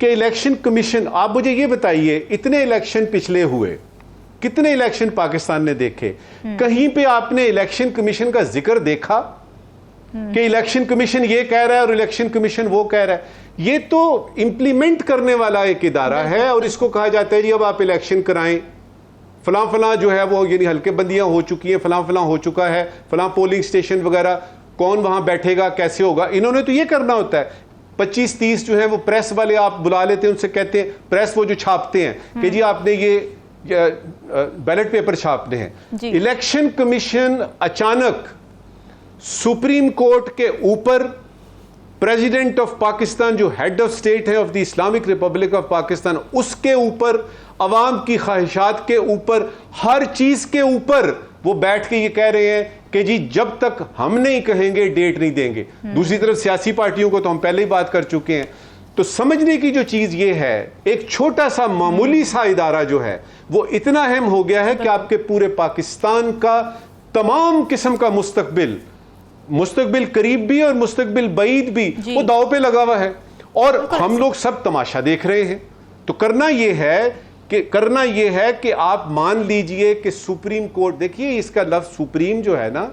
कि इलेक्शन कमीशन, आप मुझे ये बताइए, इतने इलेक्शन पिछले हुए, कितने इलेक्शन पाकिस्तान ने देखे, कहीं पे आपने इलेक्शन कमीशन का जिक्र देखा कि इलेक्शन कमीशन ये कह रहा है और इलेक्शन कमीशन वो कह रहा है? ये तो इंप्लीमेंट करने वाला एक इदारा है और इसको कहा जाता है जी अब आप इलेक्शन कराएं, फलां फलां जो है वो यानी हल्के बंदियां हो चुकी हैं, फलां फलां हो चुका है, फलां पोलिंग स्टेशन वगैरह, कौन वहां बैठेगा, कैसे होगा। इन्होंने तो ये करना होता है। 25-30 जो है वो प्रेस वाले आप बुला लेते हैं, उनसे कहते हैं, प्रेस वो जो छापते हैं कि जी आपने ये बैलेट पेपर छापने हैं। इलेक्शन कमीशन अचानक सुप्रीम कोर्ट के ऊपर, प्रेसिडेंट ऑफ पाकिस्तान जो हेड ऑफ स्टेट है of the Islamic Republic of Pakistan, उसके ऊपर, अवाम की ख्वाहिशात के ऊपर, हर चीज के ऊपर वो बैठ के ये कह रहे हैं कि जी जब तक हम नहीं कहेंगे डेट नहीं देंगे। दूसरी तरफ सियासी पार्टियों को तो हम पहले ही बात कर चुके हैं। तो समझने की जो चीज ये है, एक छोटा सा मामूली सा इदारा जो है वो इतना अहम हो गया है कि आपके पूरे पाकिस्तान का तमाम किस्म का मुस्तकबिल करीब भी और मुस्तकबिल बईद भी वो दाव पे लगा हुआ है और हम लोग सब तमाशा देख रहे हैं। तो करना यह है कि आप मान लीजिए कि सुप्रीम कोर्ट, देखिए इसका लफ्ज सुप्रीम जो है ना,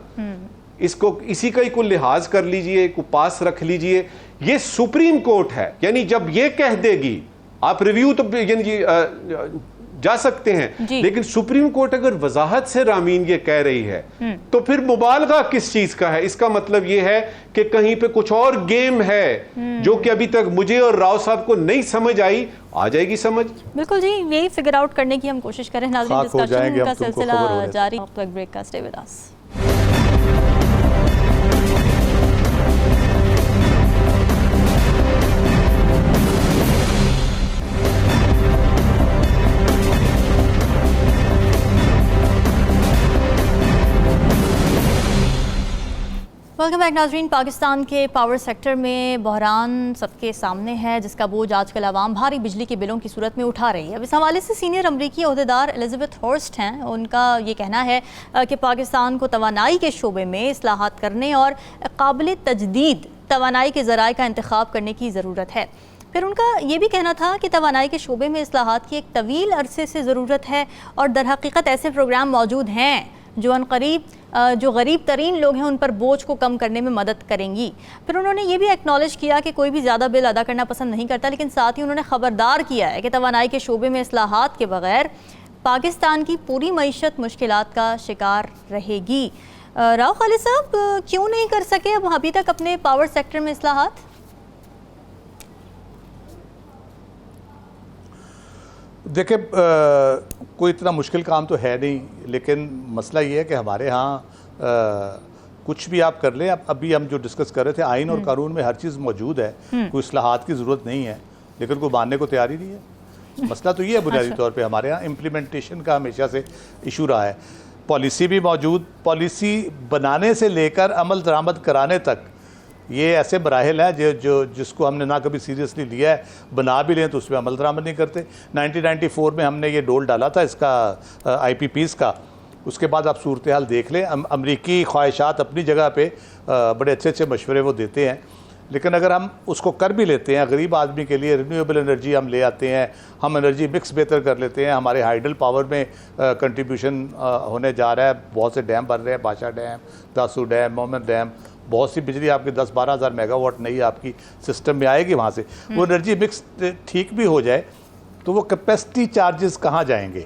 इसको इसी का ही कोई लिहाज कर लीजिए, को पास रख लीजिए, ये सुप्रीम कोर्ट है। यानी जब ये कह देगी, आप रिव्यू तो यानी जा सकते हैं, लेकिन सुप्रीम कोर्ट अगर वजाहत से रामीन ये कह रही है तो फिर मुबालगा किस चीज का है? इसका मतलब ये है कि कहीं पे कुछ और गेम है जो कि अभी तक मुझे और राव साहब को नहीं समझ आई, आ जाएगी समझ। बिल्कुल जी, यही फिगर आउट करने की हम कोशिश करें। नाज़रीन, डिस्कशन का सिलसिला जारी। ब्रेक का, stay with us. Welcome back नाज़रीन। पाकिस्तान के पावर सेक्टर में बहरान सबके सामने है, जिसका बोझ आजकल आवाम भारी बिजली के बिलों की सूरत में उठा रही है। अब इस हवाले से सीनियर अमरीकी ओहदेदार एलिज़ाबेथ हॉर्स्ट हैं, उनका ये कहना है कि पाकिस्तान को तवानाई के शोबे में इस्लाहात करने और काबिल तजदीद तवानाई के ज़राए का इंतखाब करने की ज़रूरत है। फिर उनका ये भी कहना था कि तवानाई के शोबे में इस्लाहात की एक तवील अरसे से ज़रूरत है और दरहकीकत ऐसे प्रोग्राम मौजूद हैं जो अनकरीब जो गरीब तरीन लोग हैं उन पर बोझ को कम करने में मदद करेंगी। फिर उन्होंने ये भी एक्नॉलेज किया कि कोई भी ज़्यादा बिल अदा करना पसंद नहीं करता, लेकिन साथ ही उन्होंने ख़बरदार किया है कि तवानाई के शोबे में इस्लाहात के बगैर पाकिस्तान की पूरी मईशत मुश्किलात का शिकार रहेगी। राव खालिद साहब, क्यों नहीं कर सके अब अभी तक अपने पावर सेक्टर में इस्लाहात? देखिए, कोई इतना मुश्किल काम तो है नहीं, लेकिन मसला ये है कि हमारे यहाँ कुछ भी आप कर लें। अभी हम जो डिस्कस कर रहे थे, आइन और कानून में हर चीज़ मौजूद है, कोई इस्लाहात की ज़रूरत नहीं है, लेकिन कोई मानने को तैयार ही नहीं है। मसला तो ये है बुनियादी तौर पे हमारे यहाँ इम्प्लीमेंटेशन का हमेशा से इशू रहा है। पॉलिसी भी मौजूद, पॉलिसी बनाने से लेकर अमल दरामद कराने तक ये ऐसे मराहिल हैं जिसको हमने ना कभी सीरियसली लिया है। बना भी लें तो उसमें अमल दरामद नहीं करते। 1994 में हमने ये डोल डाला था इसका IPPs का, उसके बाद आप सूरत हाल देख लें। अमरीकी ख्वाहिशात अपनी जगह पे बड़े अच्छे अच्छे मशवरे वो देते हैं, लेकिन अगर हम उसको कर भी लेते हैं, गरीब आदमी के लिए रिन्यूएबल एनर्जी हम ले आते हैं, हम एनर्जी मिक्स बेहतर कर लेते हैं, हमारे हाइडल पावर में कंट्रीब्यूशन होने जा रहा है। बहुत से डैम बन रहे हैं, बादशाह dam, Dasu dam, Mohammad dam, बहुत सी बिजली आपकी 10-12 हज़ार मेगावाट नई आपकी सिस्टम में आएगी वहाँ से। वो एनर्जी मिक्स ठीक भी हो जाए तो वो कैपेसिटी चार्जेस कहाँ जाएंगे?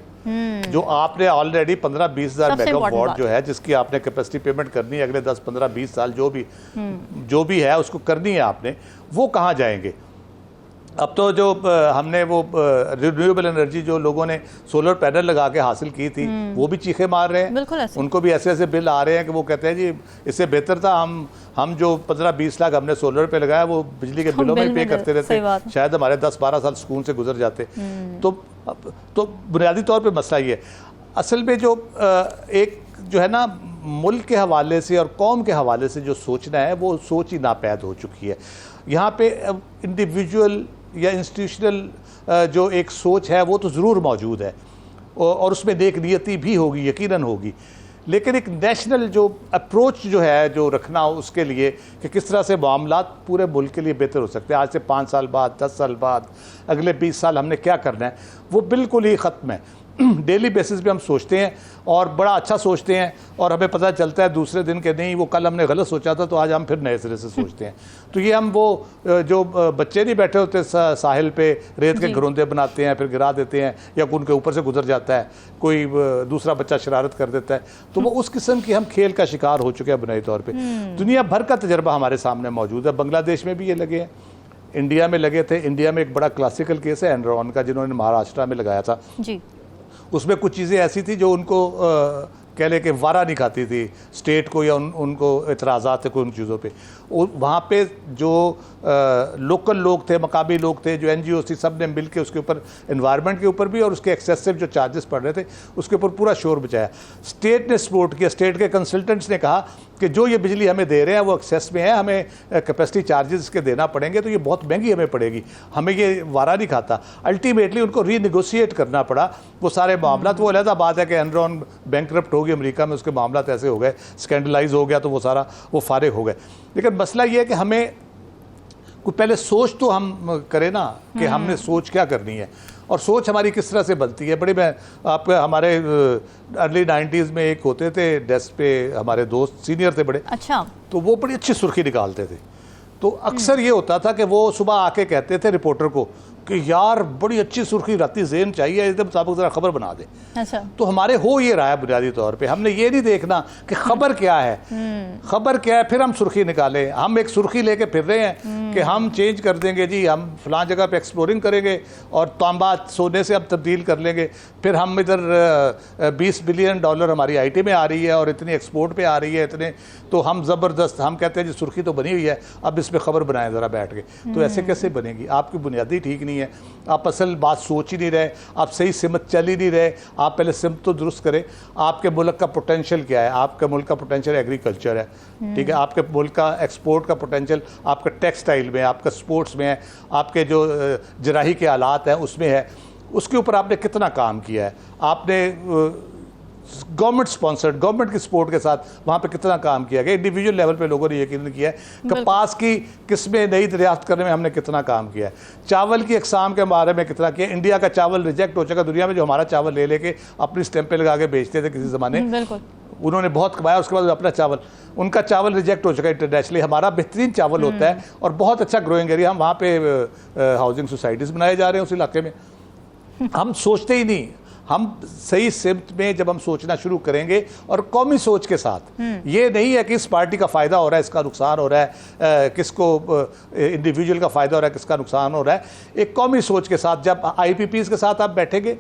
जो आपने ऑलरेडी 15-20 हज़ार मेगावाट जो है जिसकी आपने कैपेसिटी पेमेंट करनी है अगले 10-15-20 साल, जो भी है उसको करनी है आपने, वो कहाँ जाएंगे? अब तो जो हमने वो रिन्यूएबल एनर्जी जो लोगों ने सोलर पैनल लगा के हासिल की थी, वो भी चीखे मार रहे हैं। उनको भी ऐसे ऐसे बिल आ रहे हैं कि वो कहते हैं जी इससे बेहतर था हम जो 15-20 लाख हमने सोलर पे लगाया वो बिजली के बिलों में पे करते रहते, शायद हमारे 10-12 साल सुकून से गुजर जाते। तो बुनियादी तौर पर मसला ये असल में जो एक जो है ना मुल्क के हवाले से और कौम के हवाले से जो सोचना है वो सोच ही नापैद हो चुकी है। यहाँ पे इंडिविजुअल या इंस्टीट्यूशनल जो एक सोच है वो तो ज़रूर मौजूद है और उसमें नेक नियति भी होगी, यकीनन होगी, लेकिन एक नेशनल जो अप्रोच जो है जो रखना हो उसके लिए कि किस तरह से मामलात पूरे मुल्क के लिए बेहतर हो सकते हैं, आज से 5 साल बाद, 10 साल बाद, अगले 20 साल हमने क्या करना है, वो बिल्कुल ही ख़त्म है। डेली बेसिस पे हम सोचते हैं और बड़ा अच्छा सोचते हैं और हमें पता चलता है दूसरे दिन के नहीं वो कल हमने गलत सोचा था, तो आज हम फिर नए सिरे से सोचते हैं। तो ये हम वो जो बच्चे नहीं बैठे होते साहिल पे रेत के घरोंदे बनाते हैं, फिर गिरा देते हैं या उनके ऊपर से गुजर जाता है, कोई दूसरा बच्चा शरारत कर देता है, तो वो उस किस्म की हम खेल का शिकार हो चुके हैं बुनियादी तौर पर। दुनिया भर का तजर्बा हमारे सामने मौजूद है। बांग्लादेश में भी ये लगे हैं, इंडिया में लगे थे। इंडिया में एक बड़ा क्लासिकल केस है एनरॉन का, जिन्होंने महाराष्ट्र में लगाया था जी। उसमें कुछ चीज़ें ऐसी थी जो उनको कह ले कि वारा नहीं खाती थी स्टेट को या उनको एतराज़ात थे कोई उन चीज़ों पे। वहाँ पे जो लोकल लोग थे, मकामी लोग थे, जो NGO थी, सब ने मिल के उसके ऊपर एनवायरनमेंट के ऊपर भी और उसके एक्सेसिव जो चार्जेस पड़ रहे थे उसके ऊपर पूरा शोर बचाया। स्टेट ने सपोर्ट किया, स्टेट के कंसल्टेंट्स ने कहा कि जो ये बिजली हमें दे रहे हैं वो एक्सेस में है, हमें कैपेसिटी चार्जेस इसके देना पड़ेंगे, तो ये बहुत महंगी हमें पड़ेगी, हमें ये वारा नहीं खाता। अल्टीमेटली उनको रीनिगोशिएट करना पड़ा वो सारे मामला। तो वो अलग बात है कि एनरॉन बैंकरप्ट हो गई अमेरिका में, उसके मामला ऐसे हो गए, स्कैंडलाइज हो गया, तो वो सारा वो फारिग हो गए। लेकिन मसला ये है कि हमें कोई पहले सोच तो हम करें ना कि हमने सोच क्या करनी है और सोच हमारी किस तरह से बनती है। बड़ी मैं आपके हमारे अर्ली 90s में एक होते थे डेस्क पे हमारे दोस्त सीनियर थे बड़े, अच्छा, तो वो बड़ी अच्छी सुर्खी निकालते थे। तो अक्सर ये होता था कि वो सुबह आके कहते थे रिपोर्टर को कि यार बड़ी अच्छी सुर्खी राती ज़ेन चाहिए, इसके मुताबिक ज़रा खबर बना दे। अच्छा, तो हमारे हो ये रहा है बुनियादी तौर पे, हमने ये नहीं देखना कि खबर क्या है, खबर क्या है, फिर हम सुर्खी निकालें। हम एक सुर्खी लेके फिर रहे हैं कि हम चेंज कर देंगे जी, हम फलां जगह पे एक्सप्लोरिंग करेंगे और तांबा सोने से हम तब्दील कर लेंगे, फिर हम इधर $20 बिलियन हमारी IT में आ रही है और इतनी एक्सपोर्ट पे आ रही है इतने, तो हम ज़बरदस्त हम कहते हैं जी सुर्खी तो बनी हुई है, अब इस पर खबर बनाएं ज़रा बैठ के। तो ऐसे कैसे बनेगी? आपकी बुनियादी ठीक नहीं है, आप असल बात सोच ही नहीं रहे, आप सही सिमत चल ही नहीं रहे। आप पहले सिमत तो दुरुस्त करें। आपके मुल्क का पोटेंशियल क्या है? आपके मुल्क का पोटेंशियल एग्रीकल्चर है, ठीक है, आपके मुल्क का एक्सपोर्ट का पोटेंशियल आपका टेक्सटाइल में, आपका स्पोर्ट्स में है, आपके जो जराही के आलात हैं उसमें है, उसके ऊपर आपने कितना काम किया है? आपने गवर्नमेंट स्पॉन्सर्ड, गवर्नमेंट की सपोर्ट के साथ वहाँ पे कितना काम किया गया? इंडिविजुअल लेवल पे लोगों ने यकीन किया है। कपास की किस्में नई दरियाफ्त करने में हमने कितना काम किया है? चावल की अकसाम के बारे में कितना किया? इंडिया का चावल रिजेक्ट हो चुका दुनिया में, जो हमारा चावल ले लेके अपनी स्टैंप पे लगा के बेचते थे किसी ज़माने, उन्होंने बहुत कमाया, उसके बाद अपना चावल, उनका चावल रिजेक्ट हो चुका इंटरनेशनली। हमारा बेहतरीन चावल होता है और बहुत अच्छा ग्रोइंग एरिया, हम वहाँ पे हाउसिंग सोसाइटीज़ बनाए जा रहे हैं उस इलाके में। हम सोचते ही नहीं, हम सही सिमत में जब हम सोचना शुरू करेंगे और कौमी सोच के साथ, ये नहीं है कि इस पार्टी का फ़ायदा हो रहा है, इसका नुकसान हो रहा है, किसको इंडिविजुअल का फ़ायदा हो रहा है, किसका नुकसान हो रहा है। एक कौमी सोच के साथ जब IPPs के साथ आप बैठेंगे,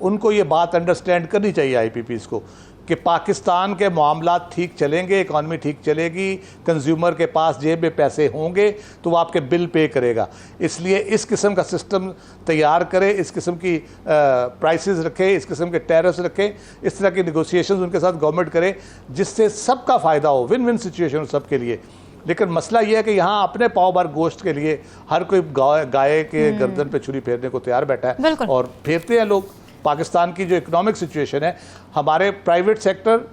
उनको ये बात अंडरस्टैंड करनी चाहिए IPPs को कि पाकिस्तान के मामलात ठीक चलेंगे, इकॉनमी ठीक चलेगी, कंज्यूमर के पास जेब में पैसे होंगे तो वो आपके बिल पे करेगा। इसलिए इस किस्म का सिस्टम तैयार करें, इस किस्म की प्राइसेस रखें, इस किस्म के टैरिफ्स रखें, इस तरह की निगोशिएशंस उनके साथ गवर्नमेंट करे जिससे सबका फ़ायदा हो, विन विन सिचुएशन हो सबके लिए। लेकिन मसला ये है कि यहाँ अपने पाव भर गोश्त के लिए हर कोई गाय के गर्दन पे छुरी फेरने को तैयार बैठा है और फेरते हैं लोग। पाकिस्तान की जो इकोनॉमिक सिचुएशन है, हमारे प्राइवेट सेक्टर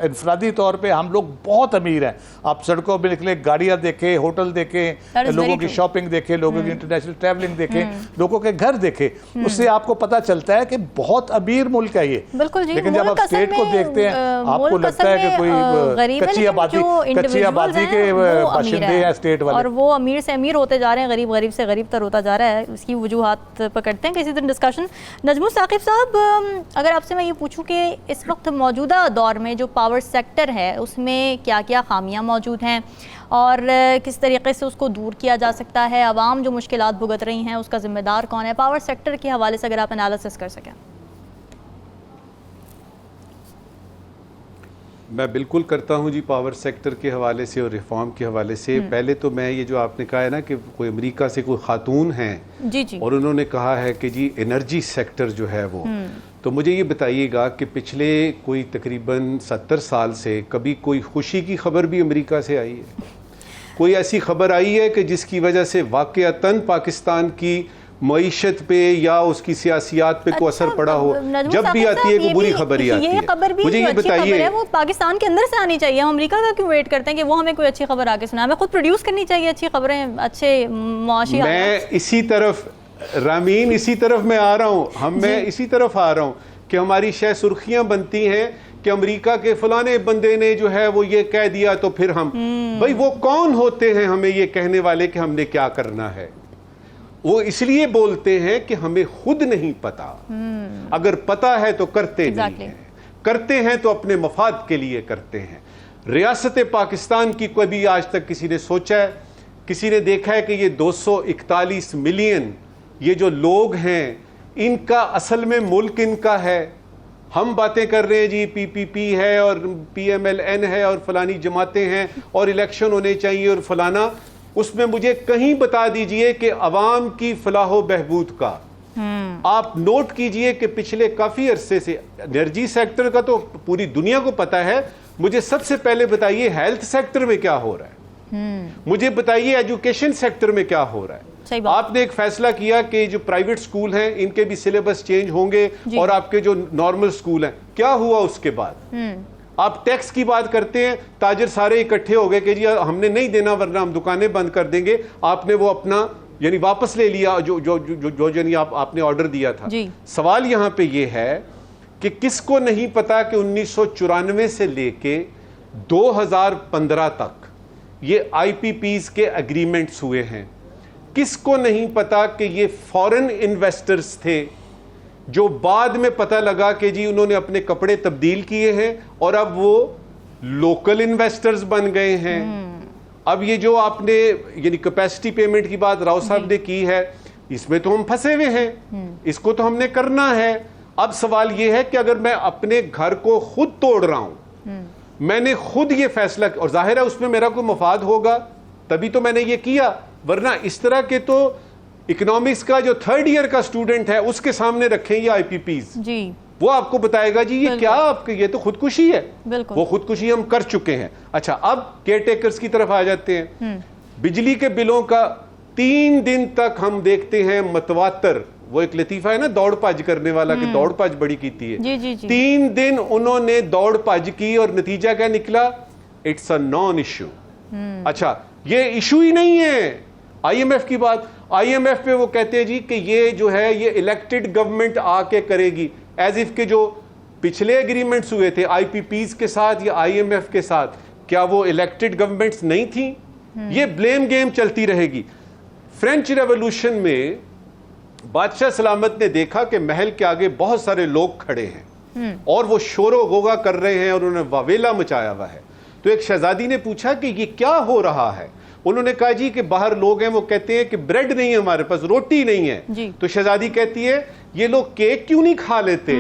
इनफरादी तौर पे हम लोग बहुत अमीर हैं। आप सड़कों में निकले, गाड़ियाँ देखें, होटल देखें, लोगों की शॉपिंग देखें, लोगों की इंटरनेशनल ट्रैवलिंग देखें, लोगों के घर देखें, उससे आपको पता चलता है कि बहुत अमीर मुल्क है ये। लेकिन जब आप स्टेट को देखते हैं आपको लगता है कि कोई कच्ची आबादी के बाशिंदे हैं स्टेट वाले, और वो अमीर से अमीर होते जा रहे हैं, गरीब गरीब से गरीब तर होता जा रहा है। इसकी वजूहात पकड़ते हैं किसी दिन डिस्कशन। नजमुल साकिब साहब, अगर आपसे मैं ये पूछूं कि इस वक्त मौजूदा दौर में जो पावर सेक्टर है उसमें क्या क्या खामियां मौजूद हैं और किस तरीके से उसको दूर किया जा सकता है, आवाम जो मुश्किलात भुगत रही हैं उसका ज़िम्मेदार कौन है, पावर सेक्टर के हवाले से अगर आप एनालिसिस कर सकें। मैं बिल्कुल करता हूं जी, पावर सेक्टर के हवाले से और रिफॉर्म के हवाले से। पहले तो मैं ये जो आपने कहा है ना कि कोई अमेरिका से कोई खातून हैं जी और उन्होंने कहा है कि जी एनर्जी सेक्टर जो है वो, तो मुझे ये बताइएगा कि पिछले कोई तकरीबन 70 साल से कभी कोई खुशी की खबर भी अमेरिका से आई है? कोई ऐसी खबर आई है कि जिसकी वजह से वाक़अतन पाकिस्तान की मईशत पे या उसकी सियासियात पे को असर पड़ा हो, जब भी आती है कोई बुरी खबर ही आती है। ये खबर भी मुझे जो ये अच्छी खबर बताइए, है वो पाकिस्तान के अंदर से आनी चाहिए। हम अमेरिका का क्यों वेट करते हैं कि वो हमें कोई अच्छी खबर आके सुना? हमें खुद प्रोड्यूस करनी चाहिए अच्छी खबरें, अच्छे मुआशी। मैं इसी तरफ रामीन, इसी तरफ मैं आ रहा हूँ, मैं इसी तरफ आ रहा हूँ कि हमारी शायद सुर्खियां बनती हैं कि अमेरिका के फलाने बंदे ने जो है वो ये कह दिया, तो फिर हम भाई वो कौन होते हैं हमें ये कहने वाले कि हमने क्या करना है? वो इसलिए बोलते हैं कि हमें खुद नहीं पता। अगर पता है तो करते नहीं हैं, करते हैं तो अपने मफाद के लिए करते हैं। रियासत पाकिस्तान की कभी आज तक किसी ने सोचा है, किसी ने देखा है कि ये 241 मिलियन ये जो लोग हैं इनका असल में मुल्क इनका है? हम बातें कर रहे हैं जी पीपीपी है और पीएमएलएन है और फलानी जमातें हैं और इलेक्शन होने चाहिए और फलाना। उसमें मुझे कहीं बता दीजिए कि अवाम की फलाह बहबूद का आप नोट कीजिए कि पिछले काफी अरसे से एनर्जी सेक्टर का तो पूरी दुनिया को पता है। मुझे सबसे पहले बताइए हेल्थ सेक्टर में क्या हो रहा है, मुझे बताइए एजुकेशन सेक्टर में क्या हो रहा है। आपने एक फैसला किया कि जो प्राइवेट स्कूल हैं इनके भी सिलेबस चेंज होंगे और आपके जो नॉर्मल स्कूल हैं, क्या हुआ उसके बाद? आप टैक्स की बात करते हैं, ताजिर सारे इकट्ठे हो गए कि जी हमने नहीं देना वरना हम दुकानें बंद कर देंगे। आपने वो अपना यानी वापस ले लिया जो जो जो जो यानी आपने ऑर्डर दिया था। सवाल यहां पे ये है कि किसको नहीं पता कि 1994 से लेके 2015 तक ये आईपीपीज के एग्रीमेंट्स हुए हैं। किसको नहीं पता कि ये फॉरेन इन्वेस्टर्स थे जो बाद में पता लगा कि जी उन्होंने अपने कपड़े तब्दील किए हैं और अब वो लोकल इन्वेस्टर्स बन गए हैं। अब ये जो आपने यानी कैपेसिटी पेमेंट की बात राव साहब ने की है, इसमें तो हम फंसे हुए हैं, इसको तो हमने करना है। अब सवाल ये है कि अगर मैं अपने घर को खुद तोड़ रहा हूं, मैंने खुद ये फैसला, और जाहिर है उसमें मेरा कोई मफाद होगा तभी तो मैंने ये किया, वरना इस तरह के तो इकोनॉमिक्स का जो 3rd ईयर का स्टूडेंट है उसके सामने रखें ये आईपीपीज जी, वो आपको बताएगा जी ये क्या आपके, ये तो खुदकुशी है। वो खुदकुशी हम कर चुके हैं। अच्छा, अब केयरटेकर्स की तरफ आ जाते हैं। बिजली के बिलों का 3 दिन तक हम देखते हैं मतवातर, वो एक लतीफा है ना दौड़ भज करने वाला कि दौड़ भज बड़ी कीती है। जी, जी, जी। 3 दिन उन्होंने दौड़ भज की और नतीजा क्या निकला? It's a non issue. अच्छा, ये इशू ही नहीं है। आईएमएफ की बात, आईएमएफ पे वो कहते हैं जी कि ये जो है ये इलेक्टेड गवर्नमेंट आके करेगी, एज इफ के जो पिछले एग्रीमेंट्स हुए थे आईपीपीज के साथ या आईएमएफ के साथ, क्या वो इलेक्टेड गवर्नमेंट्स नहीं थी? ये ब्लेम गेम चलती रहेगी। फ्रेंच रेवोल्यूशन में बादशाह सलामत ने देखा कि महल के आगे बहुत सारे लोग खड़े हैं और वो शोरो गोगा कर रहे हैं और उन्होंने वावेला मचाया हुआ है। तो एक शहजादी ने पूछा कि ये क्या हो रहा है? उन्होंने कहा जी कि बाहर लोग हैं, वो कहते हैं कि ब्रेड नहीं है हमारे पास, रोटी नहीं है। तो शहजादी कहती है ये लोग केक क्यों नहीं खा लेते?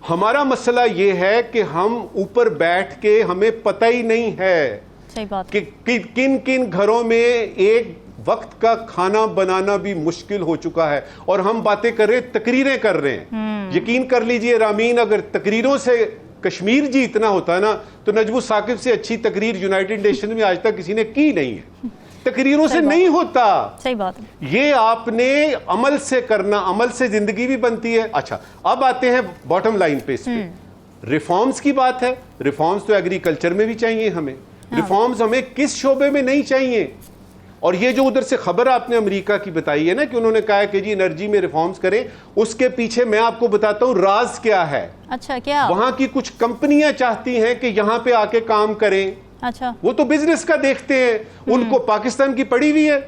हमारा मसला ये है कि हम ऊपर बैठ के हमें पता ही नहीं है सही बात कि किन किन घरों में एक वक्त का खाना बनाना भी मुश्किल हो चुका है और हम बातें कर रहे हैं, तकरीरें कर रहे हैं। यकीन कर लीजिए रामीन, अगर तकरीरों से कश्मीर जीतना होता ना तो नजमू साकिब से अच्छी तकरीर यूनाइटेड नेशन में आज तक किसी ने की नहीं है। तकरीरों से नहीं होता। सही बात है। ये आपने अमल से करना, अमल से जिंदगी भी बनती है। अच्छा, अब आते हैं बॉटम लाइन पे, इस पे रिफॉर्म्स की बात है। रिफॉर्म्स तो एग्रीकल्चर में भी चाहिए हमें। रिफॉर्म्स हमें किस शोबे में नहीं चाहिए? और ये जो उधर से खबर आपने अमेरिका की बताई है ना कि उन्होंने कहा है कि जी एनर्जी में रिफॉर्म्स करें, उसके पीछे मैं आपको बताता हूं राज क्या है। अच्छा, क्या? वहां की कुछ कंपनियां चाहती हैं कि यहां पे आके काम करें। अच्छा, वो तो बिजनेस का देखते हैं, उनको पाकिस्तान की पड़ी हुई है।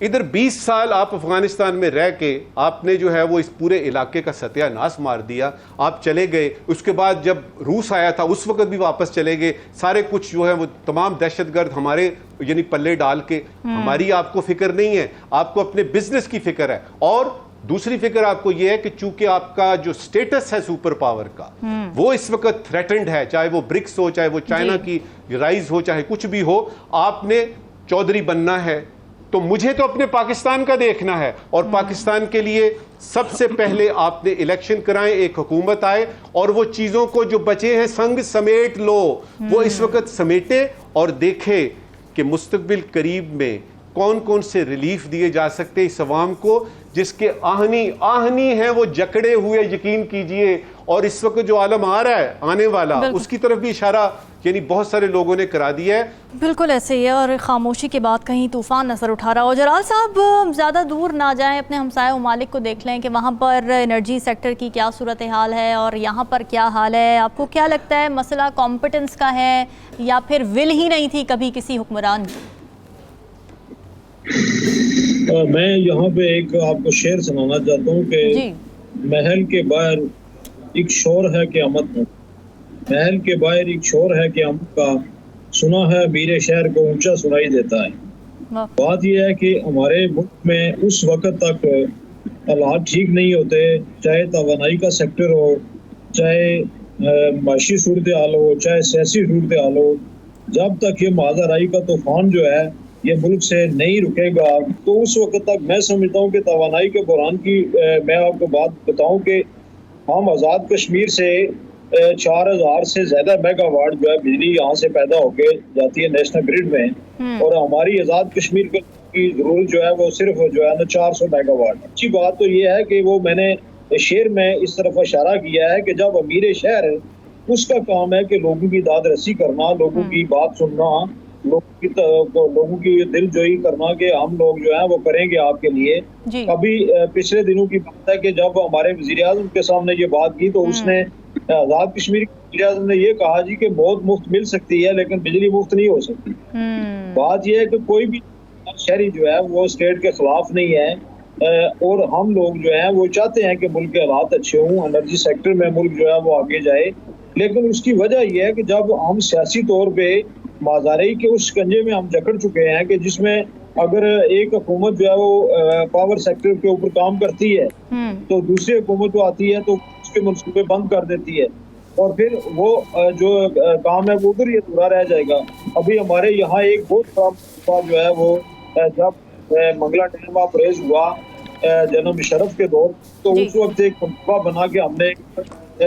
इधर 20 साल आप अफगानिस्तान में रह के आपने जो है वो इस पूरे इलाके का सत्यानाश मार दिया। आप चले गए, उसके बाद जब रूस आया था उस वक्त भी वापस चले गए। सारे कुछ जो है वो तमाम दहशतगर्द हमारे यानी पल्ले डाल के, हमारी आपको फिक्र नहीं है, आपको अपने बिजनेस की फिक्र है। और दूसरी फिक्र आपको यह है कि चूंकि आपका जो स्टेटस है सुपर पावर का वो इस वक्त थ्रेटेंड है, चाहे वो ब्रिक्स हो, चाहे वो चाइना की राइज हो, चाहे कुछ भी हो, आपने चौधरी बनना है। तो मुझे तो अपने पाकिस्तान का देखना है और पाकिस्तान के लिए सबसे पहले आपने इलेक्शन कराएं, एक हुकूमत आए और वो चीजों को जो बचे हैं संग समेट लो। वो इस वक्त समेटे और देखे कि मुस्तकबिल करीब में कौन कौन से रिलीफ दिए जा सकते इस अवाम को जिसके आहनी है वो जकड़े हुए, यकीन कीजिए। और इस वक्त जो आलम आ रहा है आने वाला, उसकी तरफ भी इशारा यानी बहुत सारे लोगों ने करा दिया है। बिल्कुल ऐसे ही है, और खामोशी के बाद कहीं तूफ़ान नज़र उठा रहा हो। जलाल साहब ज़्यादा दूर ना जाएं, अपने हमसाय ममालिक को देख लें कि वहाँ पर एनर्जी सेक्टर की क्या सूरत हाल है और यहाँ पर क्या हाल है। आपको क्या लगता है मसला कॉम्पिटेंस का है या फिर विल ही नहीं थी कभी किसी हुक्मरान की? मैं यहाँ पे एक आपको शेर सुनाना चाहता हूँ कि महल के बाहर एक शोर है क़यामत का, महल के बाहर एक शोर है क़यामत का, सुना है मेरे शहर को ऊंचा सुनाई देता है। बात यह है कि हमारे मुल्क में उस वक्त तक हालात ठीक नहीं होते, चाहे तवानाई का सेक्टर हो, चाहे माशी सूरत हाल हो, चाहे सियासी सूरत हाल हो, जब तक ये माज़राई का तूफान जो है ये मुल्क से नहीं रुकेगा तो उस वक्त तक मैं समझता हूँ कि तवानाई के बहरान की मैं आपको बात बताऊँ कि हम आज़ाद कश्मीर से 4000 से ज़्यादा मेगावाट जो है बिजली यहाँ से पैदा होके जाती है नेशनल ग्रिड में, और हमारी आज़ाद कश्मीर की ज़रूरत जो है वो सिर्फ जो है ना 400 मेगावाट। अच्छी बात तो ये है कि वो मैंने शेर में इस तरफ इशारा किया है कि जब अमीर शहर उसका काम है कि लोगों की दाद रसी करना, लोगों की बात सुनना, लोगों की दिलजोई करना कि हम लोग जो है वो करेंगे आपके लिए। अभी पिछले दिनों की बात है कि जब हमारे वज़ीर-ए-आज़म के सामने ये बात की तो उसने आज़ाद कश्मीर के वज़ीर-ए-आज़म ने ये कहा जी कि बहुत मुफ्त मिल सकती है लेकिन बिजली मुफ्त नहीं हो सकती। बात यह है कि कोई भी शहरी जो है वो स्टेट के खिलाफ नहीं है, और हम लोग जो है वो चाहते हैं कि मुल्क के हालात अच्छे हों, एनर्जी सेक्टर में मुल्क जो है वो आगे जाए। लेकिन उसकी वजह यह है कि जब हम सियासी तौर पर माज़ाराई के उस शिकंजे में हम जकड़ चुके हैं कि जिसमें अगर एक हुकूमत जो है वो पावर सेक्टर के ऊपर काम करती है तो दूसरी हुकूमत जो आती है तो उसके मंसूबे बंद कर देती है और फिर वो जो काम है वो उधर ही अधूरा रह जाएगा। अभी हमारे यहाँ एक बहुत बड़ा जो है वो जब मंगला डैम ऑपरेज हुआ जनाब मुशर्रफ के दौर, तो उस वक्त एक मंसूबा बना के हमने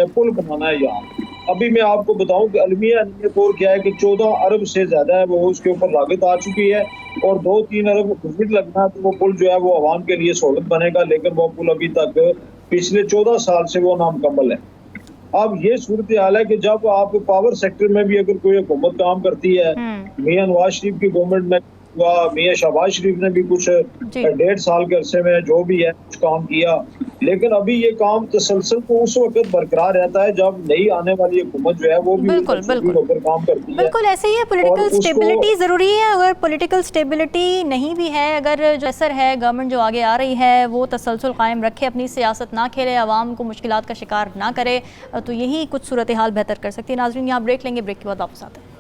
पुल बनाना है यहाँ। अभी मैं आपको बताऊं कि अलमिया तौर क्या है कि 14 अरब से ज्यादा है वो उसके ऊपर लागत आ चुकी है और 2-3 अरब विजिट लगना तो वो पुल जो है वो आवाम के लिए सहूलत बनेगा, लेकिन वो पुल अभी तक पिछले 14 साल से वो नामुकम्मल है। अब ये सूरत हाल है कि जब आप पावर सेक्टर में भी अगर कोई हुकूमत काम करती है, मियां नवाज शरीफ की गवर्नमेंट में हुआ, मियां शहबाज शरीफ ने भी कुछ 1.5 साल के अरसे में जो भी है कुछ काम किया, लेकिन अभी ये काम तसलसल तो उस वक्त बरकरार रहता है जब नई आने वाली हुकूमत जो है वो भी बिल्कुल काम करती है। बिल्कुल ऐसे ही है, पॉलिटिकल स्टेबिलिटी ज़रूरी है। अगर पॉलिटिकल स्टेबिलिटी नहीं भी है, अगर जो असर है गवर्नमेंट जो आगे आ रही है वो तसलसल कायम रखे, अपनी सियासत ना खेले, आवाम को मुश्किलात का शिकार ना करे, तो यही कुछ सूरत हाल बेहतर कर सकती है। नाज़रीन यहाँ ब्रेक लेंगे, ब्रेक के बाद वापस आते हैं।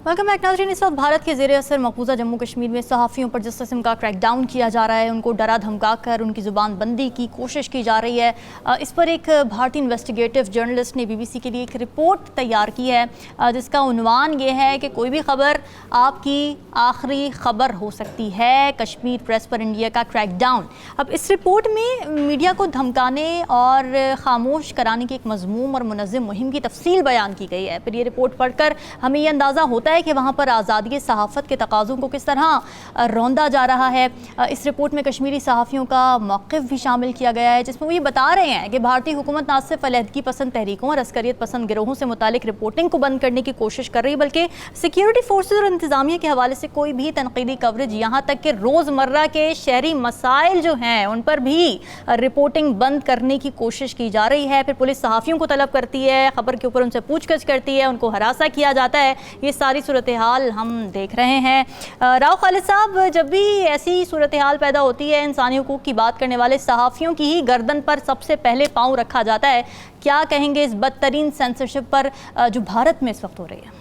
वेलकम बैक नाज़रीन। इस वक्त भारत के ज़ेरे असर मकबूजा जम्मू कश्मीर में सहाफ़ियों पर जिस किस्म का क्रैकडाउन किया जा रहा है, उनको डरा धमका कर उनकी ज़ुबान बंदी की कोशिश की जा रही है। इस पर एक भारतीय इन्वेस्टिगेटिव जर्नलिस्ट ने BBC के लिए एक रिपोर्ट तैयार की है जिसका उन्वान ये है कि कोई भी खबर आपकी आखिरी खबर हो सकती है, कश्मीर प्रेस पर इंडिया का क्रैकडाउन। अब इस रिपोर्ट में मीडिया को धमकाने और ख़ामोश कराने की एक मज़मूम और मुनज़्ज़म मुहिम की तफसील बयान की गई है। फिर ये रिपोर्ट पढ़कर हमें ये अंदाज़ा होता है कि वहाँ पर आज़ादी सहाफ़त के तकाज़ों को किस तरह रौंदा जा रहा है। इस रिपोर्ट में कश्मीरी सहाफ़ियों का मौक़िफ़ भी शामिल किया गया है, जिसमें वो ये बता रहे हैं कि भारतीय हुकूमत न सिर्फ अलहदगी पसंद तहरीकों और अस्करियत पसंद गिरोहों से मुतालिक रिपोर्टिंग को बंद करने की कोशिश कर रही है, बल्कि सिक्योरिटी फोर्सेज और इंतज़ामिया के हवाले से कोई भी तनकीदी कवरेज, यहाँ तक कि रोज़मर्रा के शहरी मसाइल जो हैं उन पर भी रिपोर्टिंग बंद करने की कोशिश की जा रही है। फिर पुलिस सहाफ़ियों को तलब करती है, खबर के ऊपर उनसे पूछगछ करती है, उनको हरासा किया जाता है। ये सारी सूरत हाल हम देख रहे हैं। राव खालिद साहब, जब भी ऐसी सूरत हाल पैदा होती है, इंसानी हुकूक की बात करने वाले सहाफ़ियों की ही गर्दन पर सबसे पहले पाँव रखा जाता है। क्या कहेंगे इस बदतरीन सेंसरशिप पर जो भारत में इस वक्त हो रही है?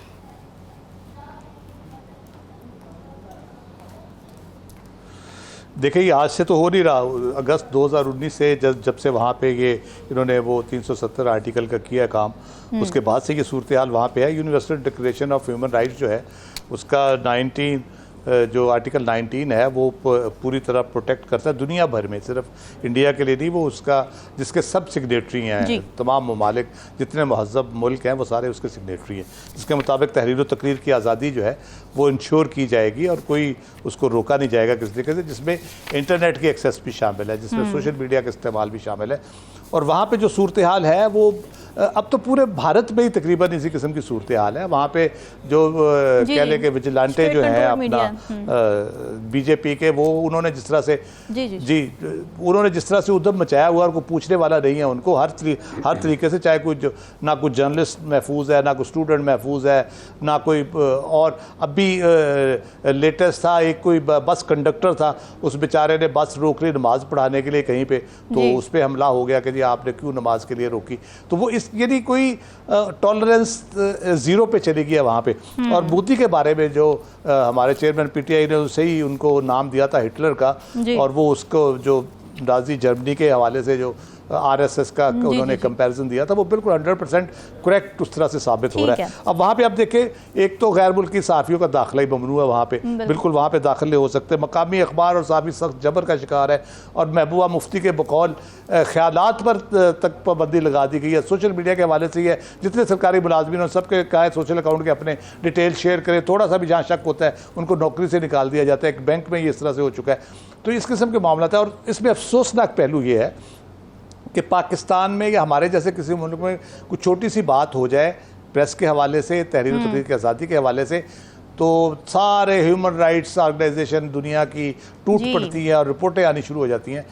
देखिए, आज से तो हो नहीं रहा। अगस्त 2019 से जब से वहाँ पे ये इन्होंने वो 370 आर्टिकल का किया काम, उसके बाद से ये सूरत हाल वहाँ पे है। Universal declaration of human rights जो है उसका 19 जो आर्टिकल 19 है वो पूरी तरह प्रोटेक्ट करता है दुनिया भर में, सिर्फ इंडिया के लिए नहीं, वो उसका जिसके सब सिग्नेटरी हैं, तमाम ममालिक जितने महज़ब मुल्क हैं वो सारे उसके सिग्नेटरी हैं, जिसके मुताबिक तहरीर व तकरीर की आज़ादी जो है वो इंश्योर की जाएगी और कोई उसको रोका नहीं जाएगा किसी तरीके से, जिसमें इंटरनेट की एक्सेस भी शामिल है, जिसमें सोशल मीडिया का इस्तेमाल भी शामिल है। और वहाँ पे जो सूरत हाल है वो अब तो पूरे भारत में ही तकरीबन इसी किस्म की सूरत हाल है। वहाँ पे जो कह लें कि विजिलेंटे जो हैं अपना बीजेपी के, वो उन्होंने जिस तरह से उन्होंने जिस तरह से उद्यम मचाया हुआ और कोई पूछने वाला नहीं है उनको हर तरीके से, चाहे कोई ना कोई जर्नलिस्ट महफूज है, ना कोई स्टूडेंट महफूज है, ना कोई और अभी लेटेस्ट था एक कोई बस कंडक्टर था, उस बेचारे ने बस रोक ली नमाज पढ़ाने के लिए कहीं पे, तो उस पर हमला हो गया कि जी आपने क्यों नमाज के लिए रोकी। तो वो यदि कोई टॉलरेंस ज़ीरो पे चली गई है वहाँ पे। और मोदी के बारे में जो हमारे चेयरमैन पीटीआई ने उसे ही उनको नाम दिया था हिटलर का, और वो उसको जो नाज़ी जर्मनी के हवाले से जो आरएसएस का उन्होंने कंपैरिजन दिया था वो बिल्कुल 100% करेक्ट उस तरह से साबित हो रहा है। अब वहाँ पे आप देखें, एक तो गैर मुल्की सहाफ़ियों का दाखिला ही ममनू है वहाँ पे, बिल्कुल वहाँ पे दाखिले हो सकते हैं, मकामी अखबार और सहाफ़ी सख्त जबर का शिकार है, और महबूबा मुफ्ती के बकौल ख्यालात पर तक पाबंदी लगा दी गई है। सोशल मीडिया के हवाले से ही है, जितने सरकारी मुलाजमीन सबके कहा है सोशल अकाउंट के अपने डिटेल शेयर करें, थोड़ा सा भी जहाँ शक होता है उनको नौकरी से निकाल दिया जाता है। एक बैंक में ये इस तरह से हो चुका है। तो इस किस्म के मामला है, और इसमें अफसोसनाक पहलू ये है कि पाकिस्तान में या हमारे जैसे किसी मुल्क में कुछ छोटी सी बात हो जाए प्रेस के हवाले से, तहरीर व तकरीर की आज़ादी के हवाले से, तो सारे ह्यूमन राइट्स ऑर्गेनाइजेशन दुनिया की टूट पड़ती हैं और रिपोर्टें आनी शुरू हो जाती हैं।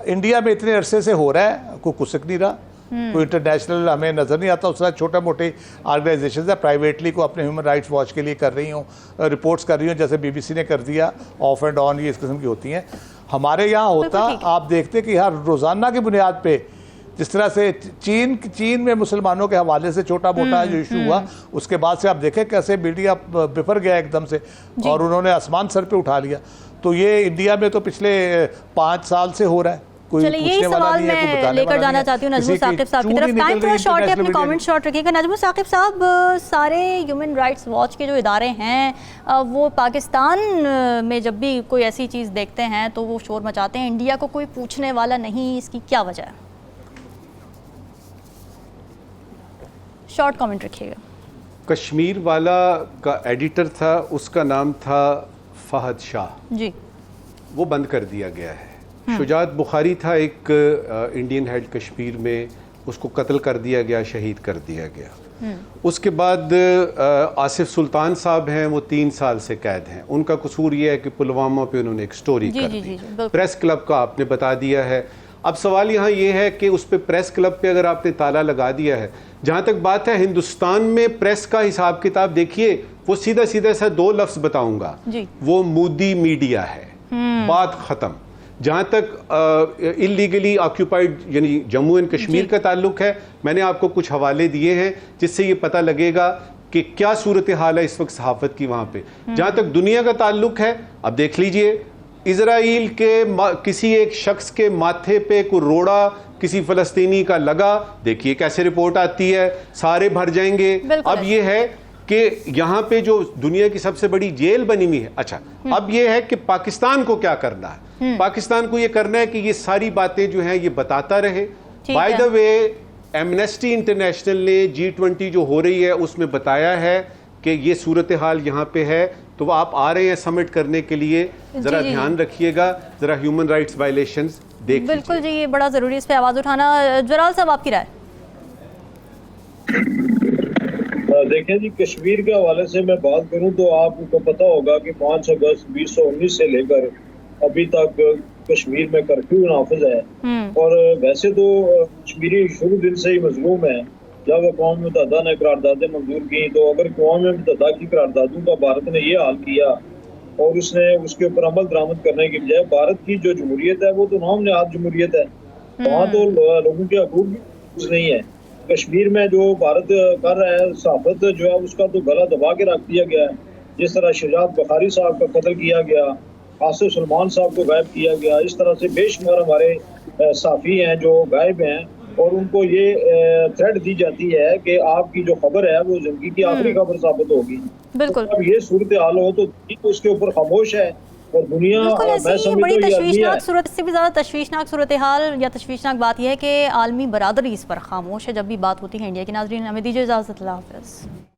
इंडिया में इतने अरसे से हो रहा है, कोई कुसक नहीं रहा, कोई इंटरनेशनल हमें नज़र नहीं आता। उसका छोटा मोटे ऑर्गेनाइजेशन है प्राइवेटली को अपने ह्यूमन राइट्स वॉच के लिए कर रही हूँ, रिपोर्ट्स कर रही हूँ, जैसे BBC ने कर दिया, ऑफ एंड ऑन, ये इस किस्म की होती हैं। हमारे यहाँ होता आप देखते कि हर रोज़ाना की बुनियाद पे जिस तरह से चीन में मुसलमानों के हवाले से छोटा मोटा जो इशू हुआ, उसके बाद से आप देखें कैसे मीडिया बिफर गया एकदम से और उन्होंने आसमान सर पे उठा लिया। तो ये इंडिया में तो पिछले 5 साल से हो रहा है। चलिए यही सवाल मैं लेकर जाना चाहती हूँ नजमू साकिब साहब की तरफ। टाइम थोड़ा शॉर्ट है, अपनी कमेंट शॉर्ट रखिएगा। नजमू साकिब साहब, सारे ह्यूमन राइट्स वॉच के जो इदारे हैं वो पाकिस्तान में जब भी कोई ऐसी चीज़ देखते हैं तो वो शोर मचाते हैं, इंडिया को कोई पूछने वाला नहीं, इसकी क्या वजह है? शॉर्ट कमेंट रखिएगा। कश्मीर वाला का एडिटर था, उसका नाम था फहद शाह जी, वो बंद कर दिया गया है। शुजात बुखारी था एक इंडियन हेड कश्मीर में, उसको कत्ल कर दिया गया, शहीद कर दिया गया। उसके बाद आसिफ सुल्तान साहब हैं, वो 3 साल से कैद हैं। उनका कसूर ये है कि पुलवामा पे उन्होंने एक स्टोरी कर दी। प्रेस क्लब का आपने बता दिया है। अब सवाल यहाँ ये है कि उस पर प्रेस क्लब पे अगर आपने ताला लगा दिया है, जहाँ तक बात है हिंदुस्तान में प्रेस का हिसाब किताब देखिए, वो सीधा सीधा सा 2 लफ्ज़ बताऊंगा, वो मोदी मीडिया है, बात ख़त्म। जहाँ तक इलीगली ऑक्यूपाइड यानी जम्मू एंड कश्मीर का ताल्लुक है, मैंने आपको कुछ हवाले दिए हैं जिससे ये पता लगेगा कि क्या सूरत हाल है इस वक्त सहाफ़त की वहाँ पे। जहाँ तक दुनिया का ताल्लुक है, अब देख लीजिए, इजराइल के किसी एक शख्स के माथे पे कोई रोड़ा किसी फ़लस्तीनी का लगा, देखिए कैसे रिपोर्ट आती है, सारे भर जाएंगे। अब ये है कि यहाँ पे जो दुनिया की सबसे बड़ी जेल बनी हुई है। अच्छा, अब ये है कि पाकिस्तान को क्या करना है। पाकिस्तान को ये करना है कि ये सारी बातें जो हैं ये बताता रहे। By the way, amnesty international ने G20 जो हो रही है उसमें बताया है कि ये सूरत हाल यहाँ पे है, तो वो आप आ रहे हैं समिट करने के लिए, जरा ध्यान रखिएगा, जरा ह्यूमन राइट्स वायलेशंस देख। बिल्कुल जी, ये बड़ा जरूरी है इस पे आवाज उठाना। जलाल साहब, आपकी राय? देखिए जी, कश्मीर के हवाले से मैं बात करूं तो आपको पता होगा कि 5 अगस्त 2019 से लेकर अभी तक कश्मीर में कर्फ्यू नाफिज है। और वैसे तो कश्मीरी शुरू दिन से ही मजलूम है। जब अक़वाम मुत्तहिदा ने करारदादें मंजूर की, तो अगर अक़वाम मुत्तहिदा की करारदादों का भारत ने ये हाल किया और उसने उसके ऊपर अमल दरामद करने की बजाय, भारत की जो जमहूरियत है वो तो नाम नेहाद जमहूरियत है, वहाँ तो लोगों के हकूक़ भी कुछ नहीं है। कश्मीर में जो भारत कर रहा है सहाफ़त जो है उसका तो गला दबा के रख दिया गया है। जिस तरह शुजात बुखारी साहब का कत्ल किया गया, आसिफ सलमान साहब को गायब किया गया, इस तरह से बेशुमार हमारे सहाफ़ी हैं जो गायब हैं। और उनको ये थ्रेट दी जाती है कि आपकी जो खबर है वो जिंदगी की आखिरी खबर साबित होगी। बिल्कुल। तो अब ये सूरत हाल हो तो उसके ऊपर खामोश है और दुनिया बिल्कुल मैं ऐसी समझता बड़ी हूँ ये अलमिया है। तशवीशनाक सूरत से भी ज़्यादा तशवीशनाक सूरत हाल या तशवीशनाक बात यह है कि आलमी बरादरी इस पर खामोश है जब भी बात होती है इंडिया की। नाज़रीन हमें दीजिए इजाज़त, अल्लाह हाफ़िज़।